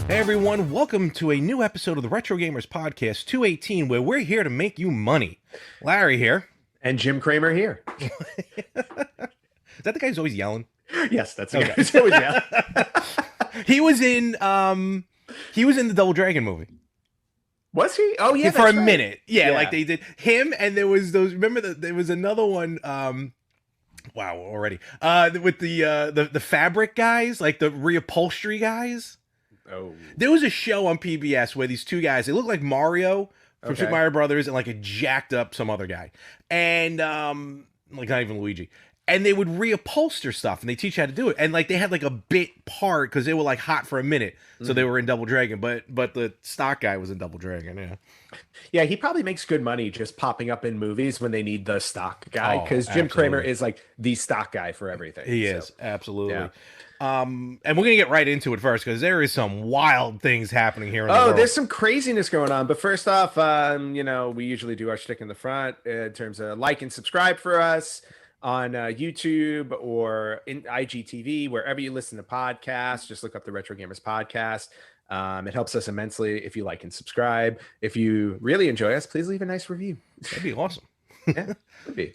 Hey everyone, welcome to a new episode of the Retro Gamers Podcast 218, where we're here to make you money. Larry here. And Jim Cramer here. Is that the guy who's always yelling? Yes, that's the Okay. guy who's always yelling. He was in the Double Dragon movie. Was he? Oh yeah, For a right. minute. Yeah, Yeah. like they did him, and there was those, remember that there was another one, wow, already. With the fabric guys, like the reupholstery guys. Oh. There was a show on PBS where these two guys, they look like Mario from Okay. Super Mario Brothers and like a jacked up some other guy. And like not even Luigi. And they would reupholster stuff and they teach you how to do it. And like they had like a bit part because they were like hot for a minute. So they were in Double Dragon, but the stock guy was in Double Dragon, yeah. Yeah, he probably makes good money just popping up in movies when they need the stock guy, Oh, because Jim Cramer absolutely. is like the stock guy for everything. He So, is, absolutely. yeah. And we're gonna get right into it first because there is some wild things happening here in the Oh, world. there's some craziness going on. But first off, we usually do our shtick in the front in terms of like and subscribe for us on YouTube or in IGTV, wherever you listen to podcasts. Just look up the Retro Gamers Podcast. It helps us immensely if you like and subscribe. If you really enjoy us, please leave a nice review. That'd be awesome. Yeah, would be.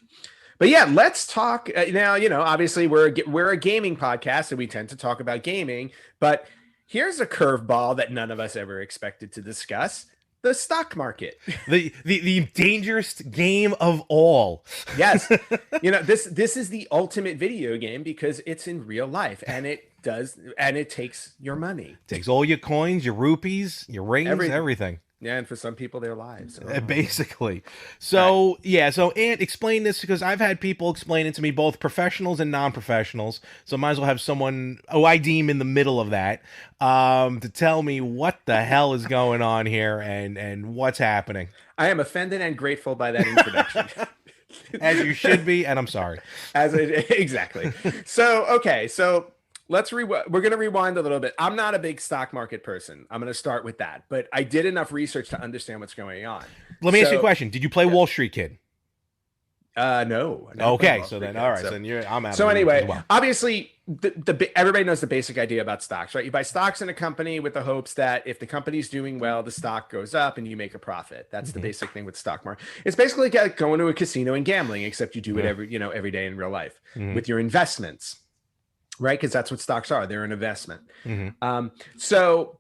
But yeah, let's talk now. Obviously we're a gaming podcast, and we tend to talk about gaming. But here's a curveball that none of us ever expected to discuss: the stock market. The dangerous game of all. Yes, this is the ultimate video game because it's in real life, and it takes your money. Takes all your coins, your rupees, your rings, Everything. everything. Yeah, and for some people, their lives. Basically. So, yeah. So, Ant, explain this because I've had people explain it to me, both professionals and non-professionals. So, might as well have someone who I deem in the middle of that to tell me what the hell is going on here and what's happening. I am offended and grateful by that introduction. As you should be, and I'm sorry. Exactly. So, okay. So we're going to rewind a little bit. I'm not a big stock market person. I'm going to start with that, but I did enough research to understand what's going on. Let me ask you a question. Did you play Wall Street Kid? No. I never played Okay, Wall so Street then, Kid, all right, so- then I'm out. So of it anyway, as well. obviously, everybody knows the basic idea about stocks, right? You buy stocks in a company with the hopes that if the company's doing well, the stock goes up and you make a profit. That's the basic thing with stock market. It's basically like going to a casino and gambling, except you do it every day in real life with your investments, right? Because that's what stocks are. They're an investment. So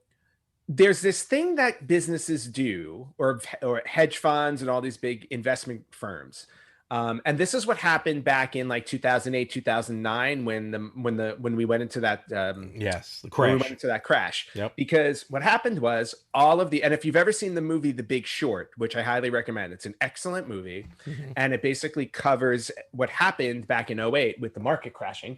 there's this thing that businesses do, or hedge funds and all these big investment firms. And this is what happened back in like 2008, 2009, when we went into that Yes, the when we crash. went into that crash. Yep. Because what happened was and if you've ever seen the movie The Big Short, which I highly recommend, it's an excellent movie, and it basically covers what happened back in 2008 with the market crashing.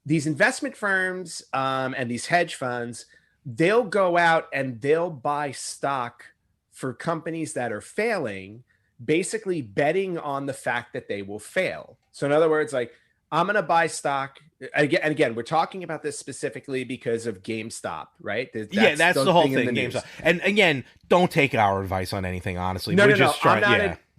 These investment firms and these hedge funds, they'll go out and they'll buy stock for companies that are failing, basically betting on the fact that they will fail. So in other words, like, I'm going to buy stock. Again, we're talking about this specifically because of GameStop, right? That's the whole thing. GameStop. And again, don't take our advice on anything, honestly. No.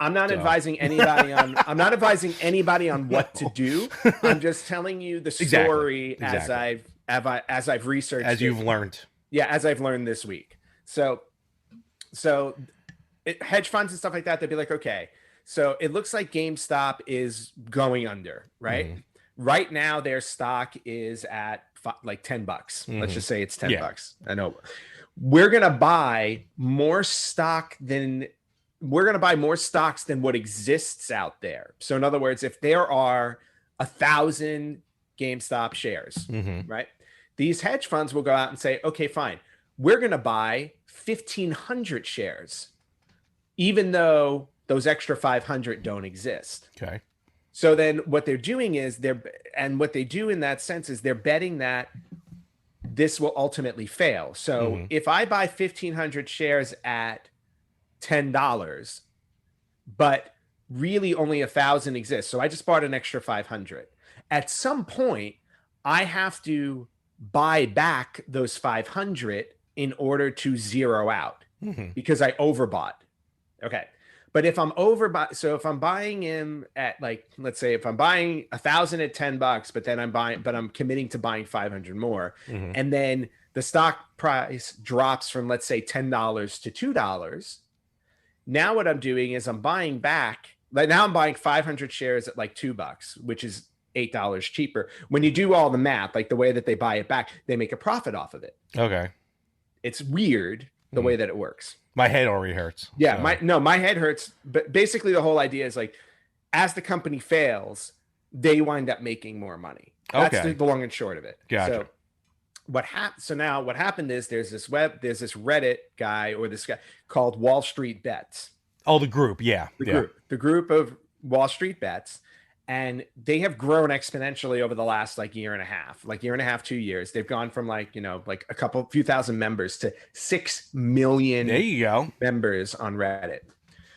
I'm not So. advising anybody on. I'm not advising anybody on what to do. I'm just telling you the story Exactly. as I've researched, As you've learned. Yeah, as I've learned this week. So hedge funds and stuff like that, they'd be like, okay, so it looks like GameStop is going under, right? Right now, their stock is at like $10. Let's just say it's $10. I know we're gonna buy more stocks than what exists out there. So in other words, if there are 1,000 GameStop shares, right? These hedge funds will go out and say, okay, fine, we're gonna buy 1,500 shares, even though those extra 500 don't exist. Okay. So then what they're doing is what they do in that sense is they're betting that this will ultimately fail. So if I buy 1,500 shares at $10, but really only 1,000 exist, so I just bought an extra 500. At some point, I have to buy back those 500 in order to zero out because I overbought. Okay. But if I'm so if I'm buying him at like, let's say if I'm buying 1,000 at $10, but then I'm committing to buying 500 more, Hmm. and then the stock price drops from, let's say, $10 to $2. Now what I'm doing is I'm buying back. Like now I'm buying 500 shares at like $2, which is $8 cheaper. When you do all the math, like the way that they buy it back, they make a profit off of it. Okay. It's weird the way that it works. My head already hurts. Yeah, So. my head hurts. But basically, the whole idea is like, as the company fails, they wind up making more money. That's Okay. the long and short of it. Gotcha. So now what happened is there's this Reddit guy, or this guy called Wall Street Bets. Oh, the group. Yeah. The group of Wall Street Bets. And they have grown exponentially over the last like year and a half, 2 years. They've gone from like a few thousand members to 6 million There you go. members on Reddit.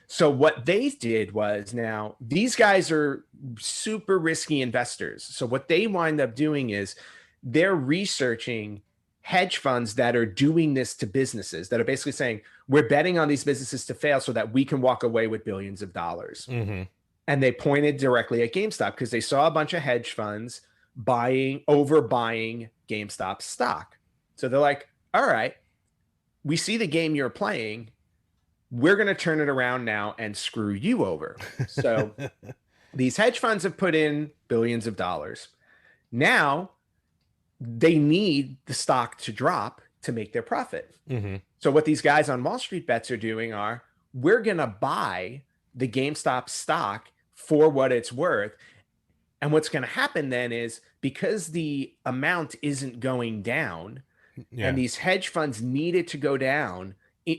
So what they did was, now these guys are super risky investors. So what they wind up doing is they're researching hedge funds that are doing this to businesses, that are basically saying, we're betting on these businesses to fail so that we can walk away with billions of dollars. Mm-hmm. And they pointed directly at GameStop because they saw a bunch of hedge funds overbuying GameStop stock. So they're like, all right, we see the game you're playing. We're going to turn it around now and screw you over. So these hedge funds have put in billions of dollars. Now they need the stock to drop to make their profit. Mm-hmm. So what these guys on Wall Street Bets are doing are, we're going to buy the GameStop stock for what it's worth. And what's going to happen then is, because the amount isn't going down, and these hedge funds need it to go down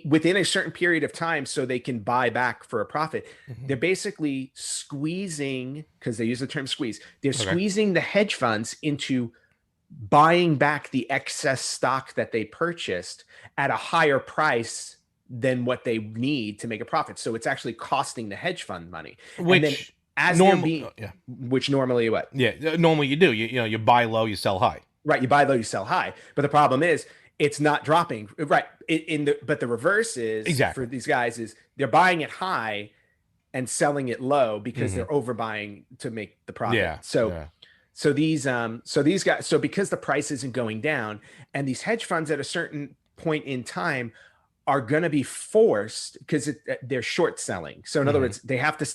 within a certain period of time so they can buy back for a profit, they're basically squeezing, because they use the term squeeze, they're squeezing the hedge funds into buying back the excess stock that they purchased at a higher price than what they need to make a profit. So it's actually costing the hedge fund money. Which normally what? Yeah, normally you do. You buy low, you sell high. Right, you buy low, you sell high. But the problem is, it's not dropping. Right. But the reverse is, for these guys, is they're buying it high and selling it low because they're overbuying to make the profit. Yeah. So these guys, because the price isn't going down, and these hedge funds at a certain point in time are going to be forced, because they're short selling. So in other words, they have to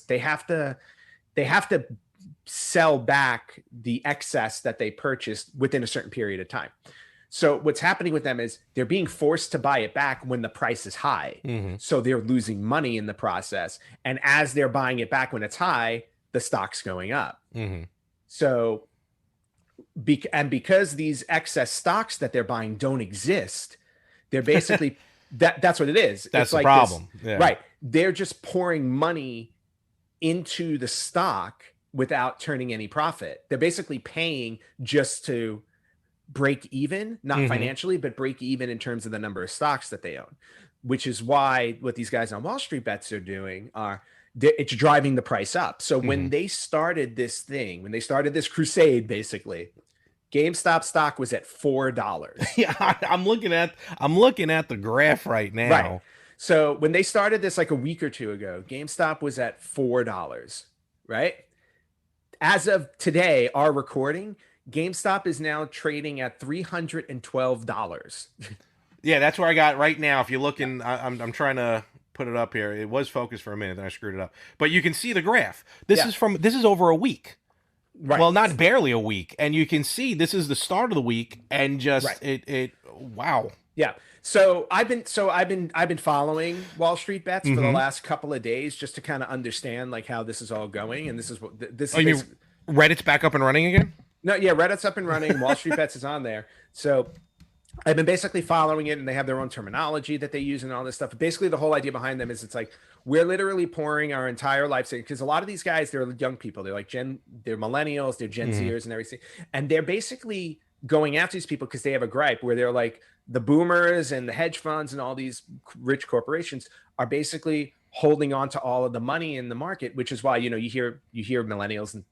sell back the excess that they purchased within a certain period of time. So what's happening with them is they're being forced to buy it back when the price is high. So they're losing money in the process. And as they're buying it back when it's high, the stock's going up. So because these excess stocks that they're buying don't exist, they're basically that's what it is. That's it's the like problem. Right. They're just pouring money into the stock without turning any profit. They're basically paying just to break even, not financially, but break even in terms of the number of stocks that they own, which is why what these guys on Wall Street Bets are doing it's driving the price up. So when they started this crusade, basically, GameStop stock was at $4. Yeah, I'm looking at the graph right now. Right. So when they started this like a week or two ago, GameStop was at $4, right? As of today, our recording, GameStop is now trading at $312. Yeah, that's where I got right now. If you're looking, I'm trying to put it up here. It was focused for a minute, then I screwed it up. But you can see the graph. This is over a week. Right. Well, not barely a week, and you can see this is the start of the week, and just wow. Yeah. So I've been following Wall Street Bets for the last couple of days, just to kind of understand like how this is all going, and this is what this. Oh, you mean Reddit's back up and running again? No, yeah, Reddit's up and running. Wall Street Bets is on there. So I've been basically following it, and they have their own terminology that they use and all this stuff. Basically, the whole idea behind them is it's like, we're literally pouring our entire life savings, because a lot of these guys, they're young people. They're like they're millennials, they're Gen Zers and everything. And they're basically going after these people because they have a gripe where they're like, the boomers and the hedge funds and all these rich corporations are basically holding on to all of the money in the market, which is why, you hear millennials and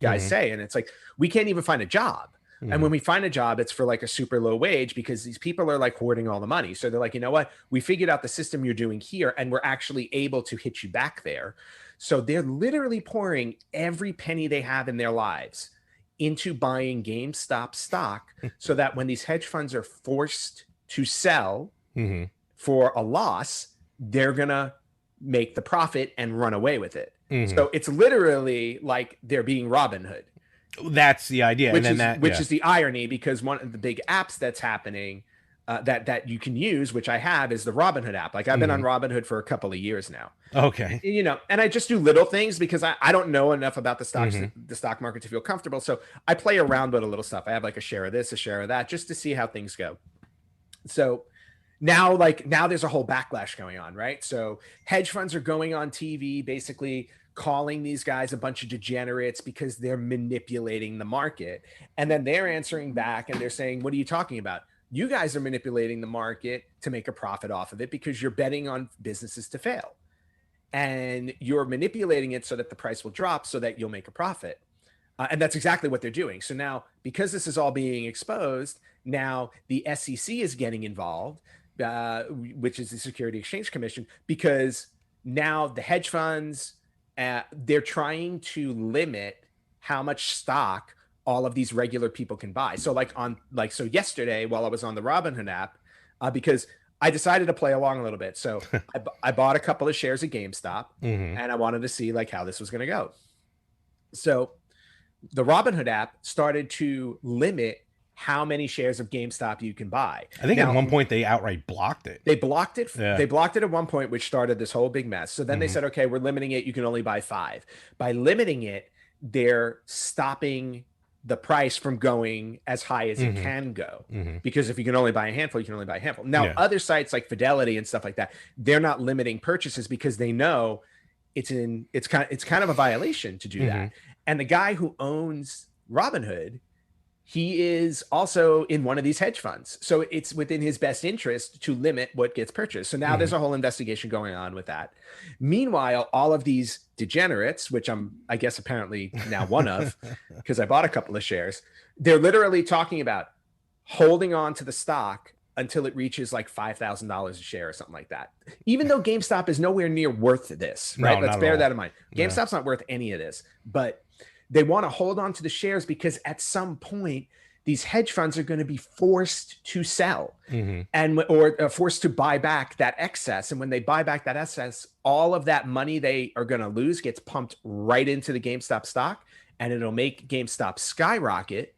guys say, and it's like, we can't even find a job. And when we find a job, it's for like a super low wage because these people are like hoarding all the money. So they're like, you know what? We figured out the system you're doing here and we're actually able to hit you back there. So they're literally pouring every penny they have in their lives into buying GameStop stock so that when these hedge funds are forced to sell for a loss, they're going to make the profit and run away with it. So it's literally like they're being Robin Hood. That's the idea. Which, and then is the irony, because one of the big apps that's happening that you can use, which I have, is the Robinhood app. Like I've been on Robinhood for a couple of years now. Okay. You know, and I just do little things because I don't know enough about the stocks, the stock market to feel comfortable. So I play around with a little stuff. I have like a share of this, a share of that, just to see how things go. So now there's a whole backlash going on, right? So hedge funds are going on TV, basically calling these guys a bunch of degenerates because they're manipulating the market. And then they're answering back and they're saying, what are you talking about? You guys are manipulating the market to make a profit off of it because you're betting on businesses to fail. And you're manipulating it so that the price will drop so that you'll make a profit. And that's exactly what they're doing. So now, because this is all being exposed, now the SEC is getting involved, which is the Security Exchange Commission, because now the hedge funds, they're trying to limit how much stock all of these regular people can buy. So so yesterday while I was on the Robinhood app, because I decided to play along a little bit. So I bought a couple of shares of GameStop and I wanted to see like how this was going to go. So the Robinhood app started to limit how many shares of GameStop you can buy. I think at one point they outright blocked it. They blocked it. Yeah. They blocked it at one point, which started this whole big mess. So then they said, okay, we're limiting it. You can only buy 5. By limiting it, they're stopping the price from going as high as it can go. Because if you can only buy a handful, you can only buy a handful. Now, other sites like Fidelity and stuff like that, they're not limiting purchases because they know it's kind of a violation to do that. And the guy who owns Robinhood, he is also in one of these hedge funds. So it's within his best interest to limit what gets purchased. So now there's a whole investigation going on with that. Meanwhile, all of these degenerates, which I guess apparently now one of, because I bought a couple of shares, they're literally talking about holding on to the stock until it reaches like $5,000 a share or something like that. Even though GameStop is nowhere near worth this, right? No, Let's bear that in mind. GameStop's not worth any of this, but they want to hold on to the shares because at some point these hedge funds are going to be forced to sell or forced to buy back that excess. And when they buy back that excess, all of that money they are going to lose gets pumped right into the GameStop stock, and it'll make GameStop skyrocket.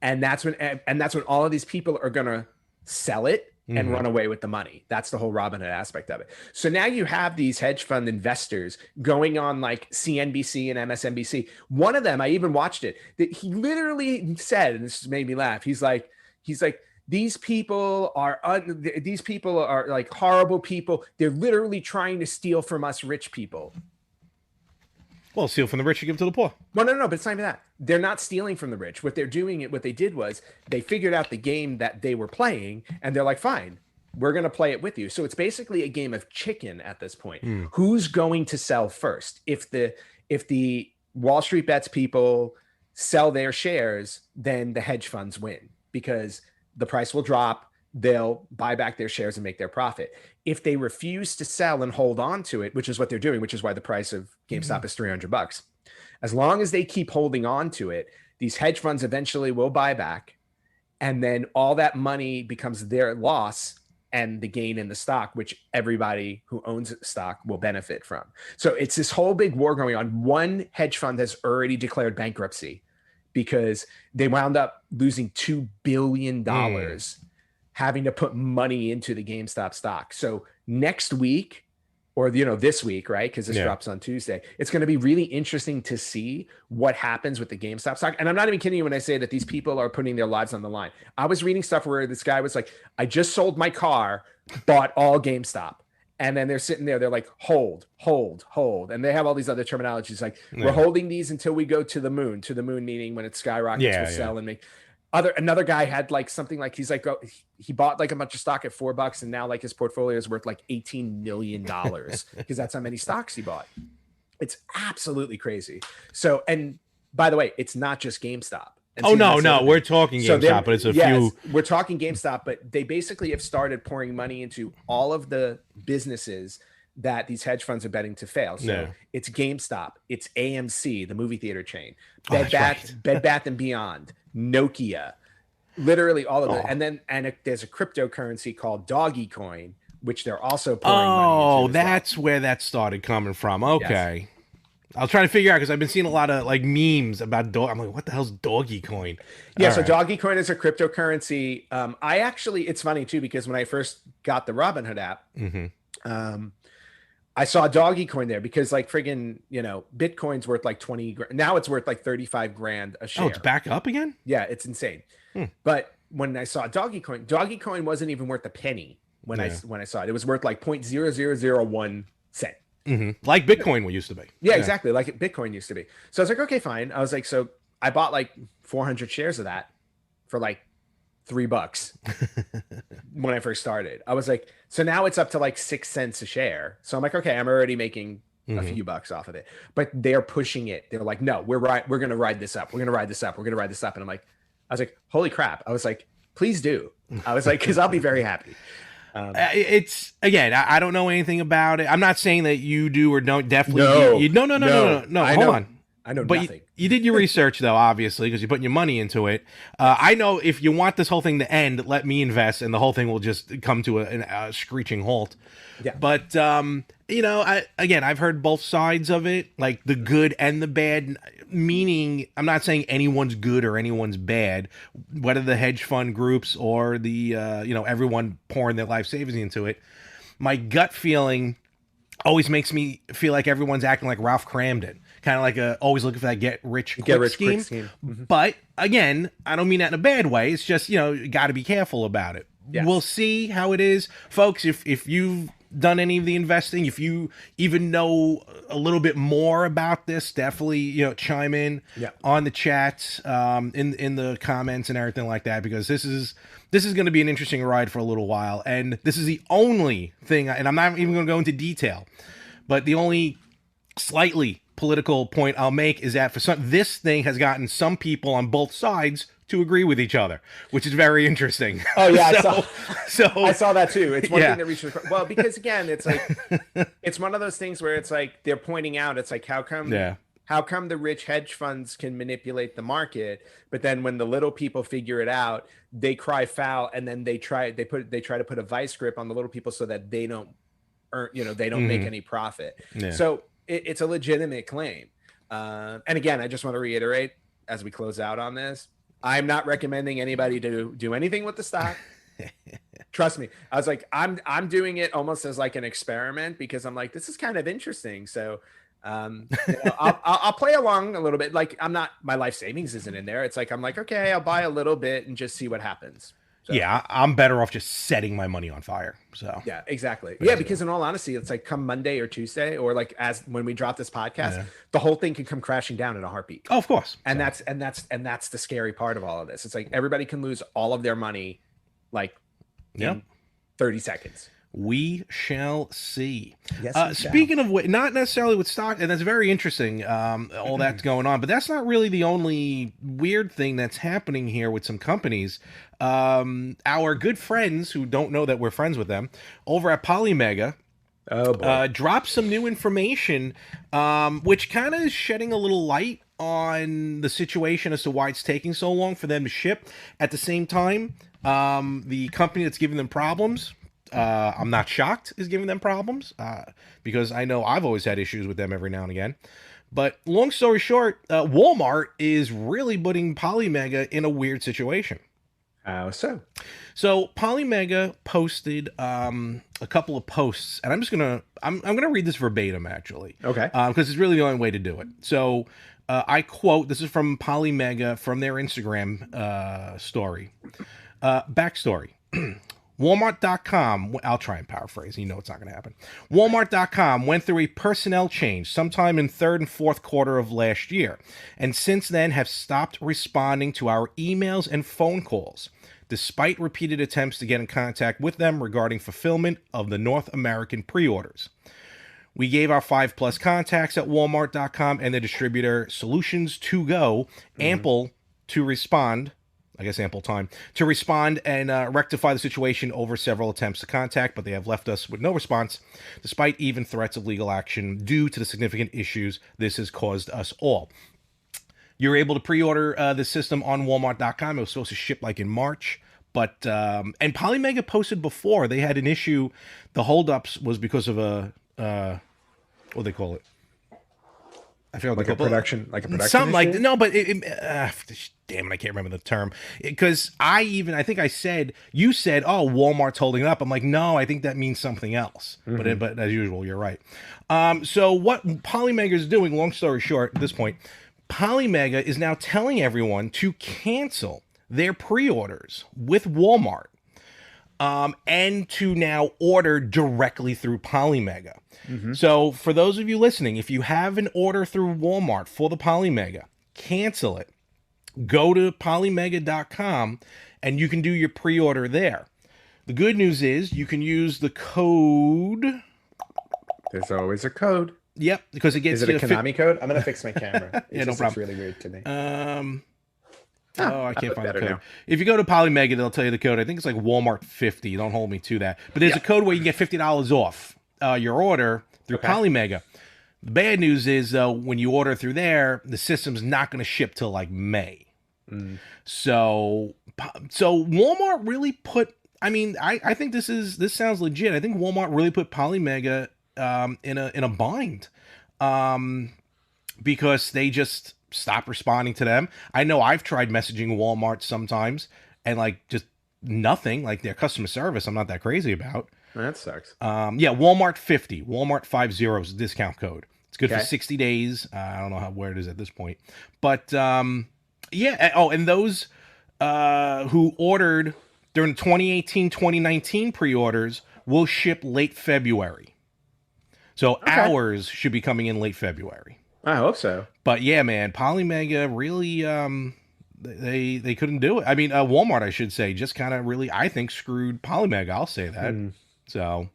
And that's when all of these people are going to sell it and run away with the money. That's the whole Robinhood aspect of it. So now you have these hedge fund investors going on like CNBC and MSNBC. One of them, I even watched it, that he literally said, and this made me laugh. He's like, these people are like horrible people. They're literally trying to steal from us rich people. Well, steal from the rich, you give to the poor. No, but it's not even that. They're not stealing from the rich. What they did was they figured out the game that they were playing, and they're like, fine, we're going to play it with you. So it's basically a game of chicken at this point. Who's going to sell first? If the Wall Street Bets people sell their shares, then the hedge funds win because the price will drop. They'll buy back their shares and make their profit. If they refuse to sell and hold on to it, which is what they're doing, which is why the price of GameStop is $300. As long as they keep holding on to it, these hedge funds eventually will buy back, and then all that money becomes their loss and the gain in the stock, which everybody who owns stock will benefit from. So it's this whole big war going on. One hedge fund has already declared bankruptcy because they wound up losing $2 billion having to put money into the GameStop stock. So next week, or this week, right? Because this drops on Tuesday. It's going to be really interesting to see what happens with the GameStop stock. And I'm not even kidding you when I say that these people are putting their lives on the line. I was reading stuff where this guy was like, I just sold my car, bought all GameStop. And then they're sitting there, they're like, hold. And they have all these other terminologies like, we're holding these until we go to the moon meaning when it skyrockets, we'll sell and make. Another guy had like something like he bought like a bunch of stock at $4 and now like his portfolio is worth like $18 million because that's how many stocks he bought. It's absolutely crazy. So, and by the way, it's not just GameStop. and Oh seeing no, that's the no, other we're thing. talking So GameStop, but it's a yes, few. we're talking GameStop, but they basically have started pouring money into all of the businesses that these hedge funds are betting to fail. So Yeah. it's GameStop, it's AMC, the movie theater chain, Oh, that's right. Bed Bath and Beyond, Nokia, literally all of it. Oh. There's a cryptocurrency called Doggy Coin, which they're also pouring money Oh, into as well. that's where that started coming from. Yes. Okay. I was trying to figure out because I've been seeing a lot of like memes about dog. I'm like, what the hell's doggy coin? Yeah, All so right. Doggy Coin is a cryptocurrency. I actually, it's funny too, because when I first got the Robinhood app, Mm-hmm. um, I saw Doggy Coin there because like friggin', Bitcoin's worth like 20 grand. Now it's worth like 35 grand a Oh, it's share. back up again? Yeah, it's insane. Hmm. But when I saw Doggy Coin wasn't even worth a penny Yeah. when I saw it. It was worth like 0.0001 cent. Mm-hmm. Like Bitcoin used to be. Yeah, exactly. Like Bitcoin used to be. So I was like, okay, fine. I was like, so I bought like 400 shares of that for like $3 when I first started. I was like, so now it's up to like 6 cents a share. So I'm like, okay, I'm already making a few bucks off of it. But they're pushing it. They're like, no, we're gonna ride this up. We're gonna ride this up. We're gonna ride this up. And I was like, holy crap. I was like, please do. I was like, because I'll be very happy. It's again, I don't know anything about it. I'm not saying that you do or don't. Definitely, No, no. I Hold know, on. I know But nothing. you did your research though, obviously, because you're putting your money into it. I know if you want this whole thing to end, let me invest, and the whole thing will just come to a screeching halt. Yeah. But I've heard both sides of it, like the good and the bad. Meaning, I'm not saying anyone's good or anyone's bad, whether the hedge fund groups or the everyone pouring their life savings into it. My gut feeling always makes me feel like everyone's acting like Ralph Cramden, kind of like always looking for that get rich quick scheme. Mm-hmm. But again, I don't mean that in a bad way. It's just got to be careful about it. Yes. We'll see how it is, folks. If you've done any of the investing, if you even know a little bit more about this, definitely chime in on the chat, in the comments and everything like that, because this is going to be an interesting ride for a little while. And this is the only thing, and I'm not even going to go into detail, but the only slightly political point I'll make is that this thing has gotten some people on both sides to agree with each other, which is very interesting. Oh yeah, so I saw that too. It's one Yeah. thing that reaches well, because again, it's like it's one of those things where it's like they're pointing out, it's like how come the rich hedge funds can manipulate the market, but then when the little people figure it out, they cry foul, and then they try to put a vice grip on the little people so that they don't earn, they don't make any profit. Yeah. So it's a legitimate claim. And again, I just want to reiterate as we close out on this, I'm not recommending anybody to do anything with the stock. Trust me. I was like, I'm doing it almost as like an experiment, because I'm like, this is kind of interesting. So I'll play along a little bit. Like my life savings isn't in there. It's like, I'm like, okay, I'll buy a little bit and just see what happens. So, yeah, I'm better off just setting my money on fire. So yeah, exactly. Yeah, because in all honesty, it's like come Monday or Tuesday, or like as when we drop this podcast, the whole thing can come crashing down in a heartbeat. Oh, of course. And that's the scary part of all of this. It's like everybody can lose all of their money, like in 30 seconds. We shall see. Yes. Speaking of which, not necessarily with stock, and that's very interesting, all that's going on, but that's not really the only weird thing that's happening here with some companies. Our good friends who don't know that we're friends with them over at Polymega dropped some new information, which kind of is shedding a little light on the situation as to why it's taking so long for them to ship. At the same time, the company that's giving them problems, I'm not shocked, is giving them problems, because I know I've always had issues with them every now and again. But long story short, Walmart is really putting Polymega in a weird situation. How so? So Polymega posted a couple of posts, and I'm gonna read this verbatim actually. Okay. Because it's really the only way to do it. So I quote. This is from Polymega from their Instagram story. Backstory. Walmart.com, I'll try and paraphrase, it's not going to happen. Walmart.com went through a personnel change sometime in third and fourth quarter of last year, and since then have stopped responding to our emails and phone calls, despite repeated attempts to get in contact with them regarding fulfillment of the North American pre-orders. We gave our 5+ contacts at Walmart.com and the distributor Solutions To Go ample to respond. I guess ample time to respond and rectify the situation over several attempts to contact, but they have left us with no response, despite even threats of legal action due to the significant issues this has caused us all. You're able to pre-order the system on Walmart.com. It was supposed to ship like in March, but and Polymega posted before they had an issue. The holdups was because of a what do they call it? I forgot what like they call a production something issue? like no, but damn it, I can't remember the term because I think I said you said Walmart's holding it up. I'm like no, I think that means something else. But as usual, you're right. So what Polymega is doing? Long story short, at this point, Polymega is now telling everyone to cancel their pre-orders with Walmart. And to now order directly through Polymega. So for those of you listening, if you have an order through Walmart for the Polymega, cancel it. Go to polymega.com and you can do your pre-order there. The good news is you can use the code. There's always a code. Yep, because it gets. Is it a Konami code? I'm gonna fix my camera. Yeah, no problem. It's really weird to me. I can't find the code. Now. If you go to Polymega, they'll tell you the code. I think it's like Walmart 50. Don't hold me to that. But there's a code where you can get $50 off your order through Polymega. The bad news is, though, when you order through there, the system's not going to ship till like May. So Walmart really put. I mean, I think this sounds legit. I think Walmart really put Polymega in a bind because they just stop responding to them. I know I've tried messaging Walmart sometimes and like just nothing, like their customer service I'm not that crazy about. That sucks. Walmart 50, Walmart 50 is a discount code. It's good for 60 days. I don't know where it is at this point, but and those who ordered during 2018-2019 pre-orders will ship late February. So ours should be coming in late February. I hope so. But yeah, man, Polymega really they couldn't do it. I mean, Walmart, I should say, just kind of really, I think, screwed Polymega. I'll say that. So,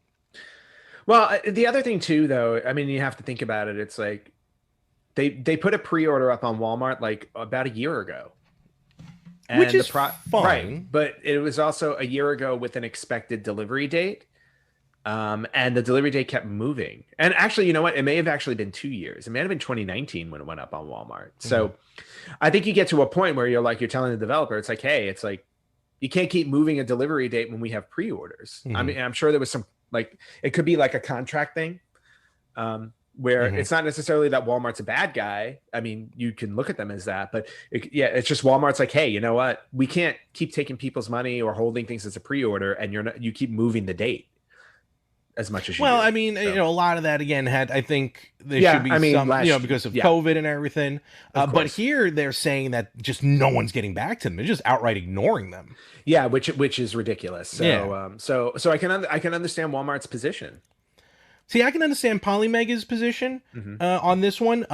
well, the other thing too, though, I mean, you have to think about it. It's like they put a pre-order up on Walmart like about a year ago, and which is fine, right? But it was also a year ago with an expected delivery date. And the delivery date kept moving. And actually, you know what? It may have actually been 2 years. It may have been 2019 when it went up on Walmart. So I think you get to a point where you're telling the developer, it's like, hey, it's like, you can't keep moving a delivery date when we have pre-orders. I mean, I'm sure there was some, like, it could be like a contract thing where it's not necessarily that Walmart's a bad guy. I mean, you can look at them as that, but it's just Walmart's like, hey, you know what? We can't keep taking people's money or holding things as a pre-order, and you keep moving the date as much as you do. I mean, a lot of that again I think there should be some, because of COVID and everything. But here they're saying that just no one's getting back to them. They're just outright ignoring them. Yeah, which is ridiculous. So so I can understand Walmart's position. See, I can understand Polymega's position on this one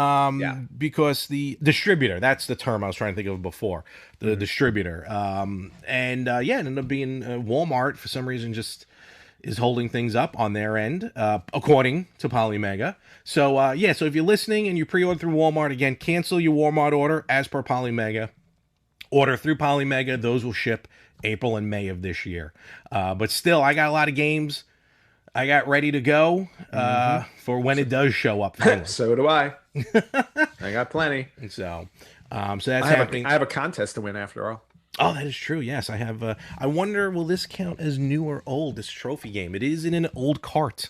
because the distributor, that's the term I was trying to think of before, the distributor. It ended up being Walmart for some reason just is holding things up on their end, according to Polymega. So, so if you're listening and you pre-order through Walmart, again, cancel your Walmart order as per Polymega. Order through Polymega. Those will ship April and May of this year. But still, I got a lot of games I got ready to go for when it does show up. So do I. I got plenty. So that's happening. I have a contest to win after all. Oh, that is true. Yes, I have. I wonder, will this count as new or old, this trophy game? It is in an old cart.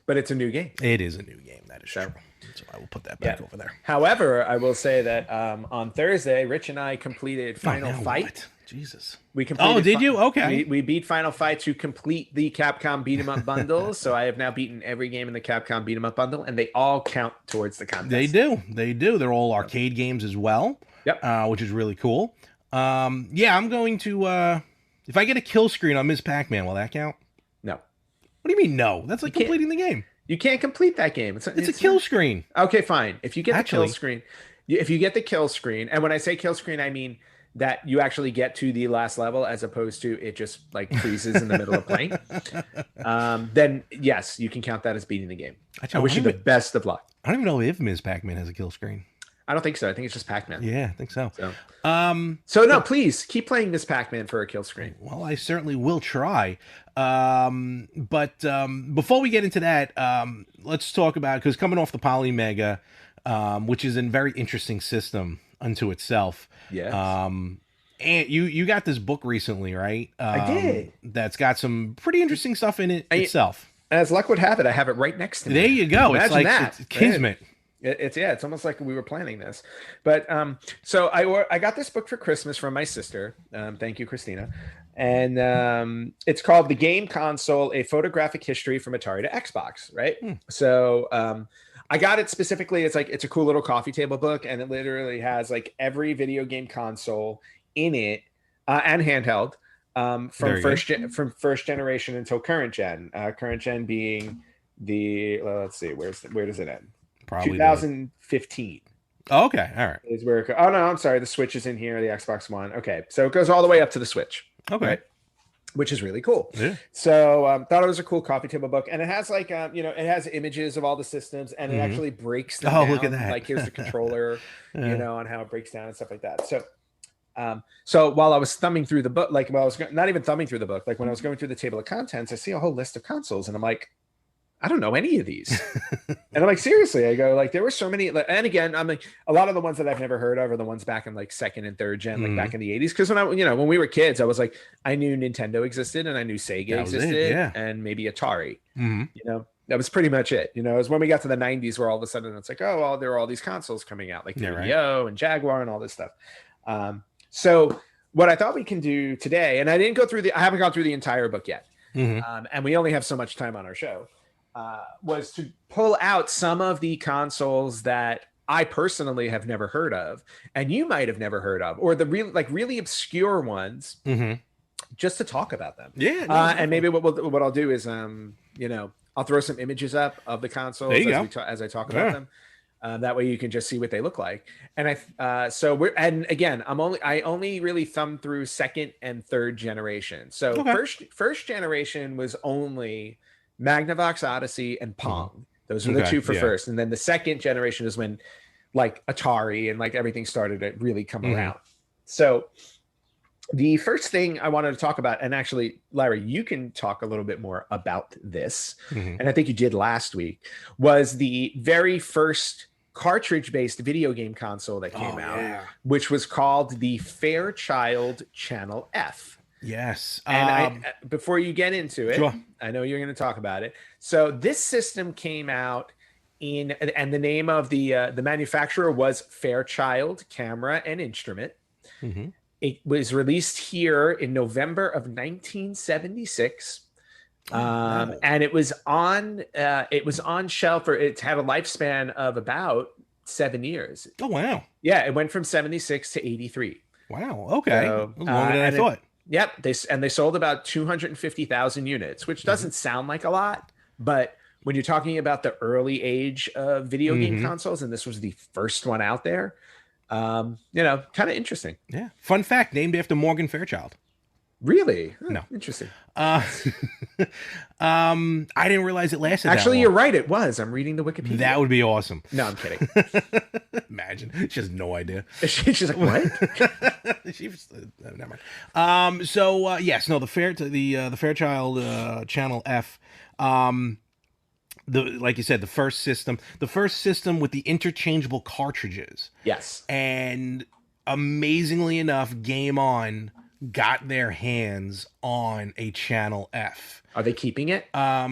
But it's a new game. It is a new game. That is true. So I will put that back over there. However, I will say that on Thursday, Rich and I completed Final Fight. What? Jesus. We completed. Oh, did you? Okay. We beat Final Fight to complete the Capcom Beat 'em Up bundle. So I have now beaten every game in the Capcom Beat 'em Up bundle, and they all count towards the contest. They do. They do. They're all arcade games as well. Yep. Which is really cool. I'm going to. If I get a kill screen on Ms. Pac-Man, will that count? No. What do you mean no? That's like completing the game. You can't complete that game. It's a kill screen. Okay, fine. If you get the kill screen, and when I say kill screen, I mean that you actually get to the last level as opposed to it just like freezes in the middle of playing. Then yes, you can count that as beating the game. I wish you the best of luck. I don't even know if Ms. Pac-Man has a kill screen. I don't think so. I think it's just Pac-Man. Yeah, I think so. So, Um, so no, but please keep playing Miss Pac-Man for a kill screen. well, I certainly will try. But before we get into that, let's talk about, because coming off the Polymega, which is a very interesting system unto itself. Yes, Um, and you got this book recently, right? I did. That's got some pretty interesting stuff in it I, itself. as luck would have it, I have it right next to There me. you go. It's Imagine like that. it's Right? kismet. It's yeah, it's almost like we were planning this. But so I got this book for Christmas from my sister. Thank you, Christina. And it's called The Game Console: A Photographic History from Atari to Xbox. Right. So I got it specifically. It's a cool little coffee table book, and it literally has like every video game console in it and handheld from first generation until current gen. Current gen being the let's see, where does it end? Probably 2015 Oh, okay, all right. is where oh no, I'm sorry, the Switch is in here, the Xbox One. Okay, so it goes all the way up to the Switch. Okay. Right? Which is really cool. Yeah. So thought it was a cool coffee table book, and it has like it has images of all the systems, and it actually breaks them down. Look at that. Like here's the controller, and how it breaks down and stuff like that. So while I was thumbing through the book, like while I was not even thumbing through the book, like when I was going through the table of contents, I see a whole list of consoles, and I'm like, I don't know any of these. And I'm like, seriously, I go like, there were so many. And again, I'm like, a lot of the ones that I've never heard of are the ones back in like second and third gen, like back in the 80s. Cause when we were kids, I was like, I knew Nintendo existed and I knew Sega existed and maybe Atari, that was pretty much it. It was when we got to the 90s where all of a sudden it's like, oh, well, there were all these consoles coming out like 3DO and Jaguar and all this stuff. So what I thought we can do today, and I haven't gone through the entire book yet. And we only have so much time on our show. Was to pull out some of the consoles that I personally have never heard of, and you might have never heard of, or the really obscure ones, just to talk about them. Yeah. And maybe what I'll do is, I'll throw some images up of the consoles as I talk about them. That way you can just see what they look like. And I only really thumbed through second and third generation. So first generation was only Magnavox Odyssey and Pong. Those were the two for first. And then the second generation is when like Atari and like everything started to really come around. So the first thing I wanted to talk about, and actually, Larry, you can talk a little bit more about this, and I think you did last week, was the very first cartridge-based video game console that came out, which was called the Fairchild Channel F. Yes. And before you get into it, sure. I know you're going to talk about it. So this system came out and the name of the manufacturer was Fairchild Camera and Instrument. It was released here in November of 1976. And it was on shelf, or it had a lifespan of about 7 years. Oh, wow. Yeah. It went from 76 to 83. Wow. Okay. So, longer than I thought. Yep, they sold about 250,000 units, which doesn't sound like a lot, but when you're talking about the early age of video game consoles, and this was the first one out there, kind of interesting. Yeah. Fun fact: named after Morgan Fairchild. Really? No. Interesting. I didn't realize it lasted. Actually, you're right. It was. I'm reading the Wikipedia. That would be awesome. No, I'm kidding. Imagine. She has no idea. She's like, what? Never mind. The Fairchild Channel F. Like you said, the first system with the interchangeable cartridges. Yes. And amazingly enough, Game On got their hands on a Channel F. Are they keeping it? I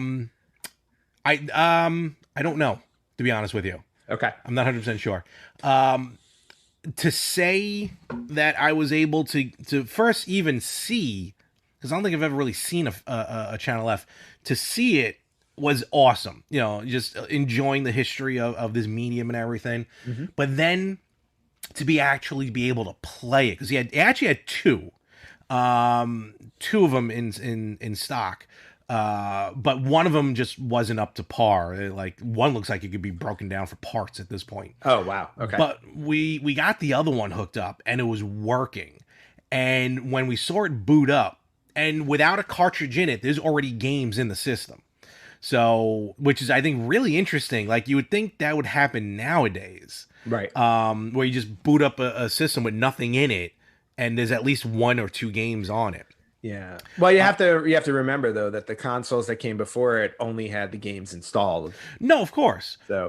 don't know, to be honest with you. Okay. I'm not 100% sure. To say that I was able to first even see, because I don't think I've ever really seen a Channel F, to see it was awesome. Just enjoying the history of this medium and everything. But then to be able to play it, because he actually had two of them in stock, but one of them just wasn't up to par. Like one looks like it could be broken down for parts at this point. Oh wow. Okay. But we got the other one hooked up and it was working, and when we saw it boot up, and without a cartridge in it, there's already games in the system. So, which is I think really interesting. Like you would think that would happen nowadays, Right. where you just boot up a system with nothing in it, and there's at least one or two games on it. Yeah. Well, you have to remember though that the consoles that came before it only had the games installed. No, of course. So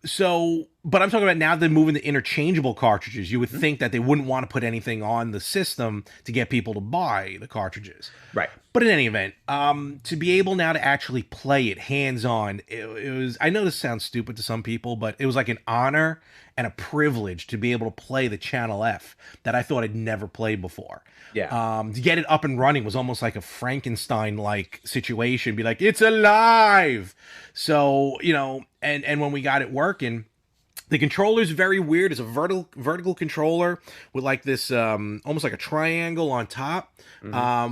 So, but I'm talking about now they're moving to interchangeable cartridges. You would think that they wouldn't want to put anything on the system to get people to buy the cartridges. right. But in any event, to be able now to actually play it hands on, it was. I know this sounds stupid to some people, but it was like an honor and a privilege to be able to play the Channel F that I thought I'd never played before. Yeah. To get it up and running was almost like a Frankenstein like situation. Be like, it's alive. So and when we got it working. The controller's very weird. It's a vertical controller with like this almost like a triangle on top,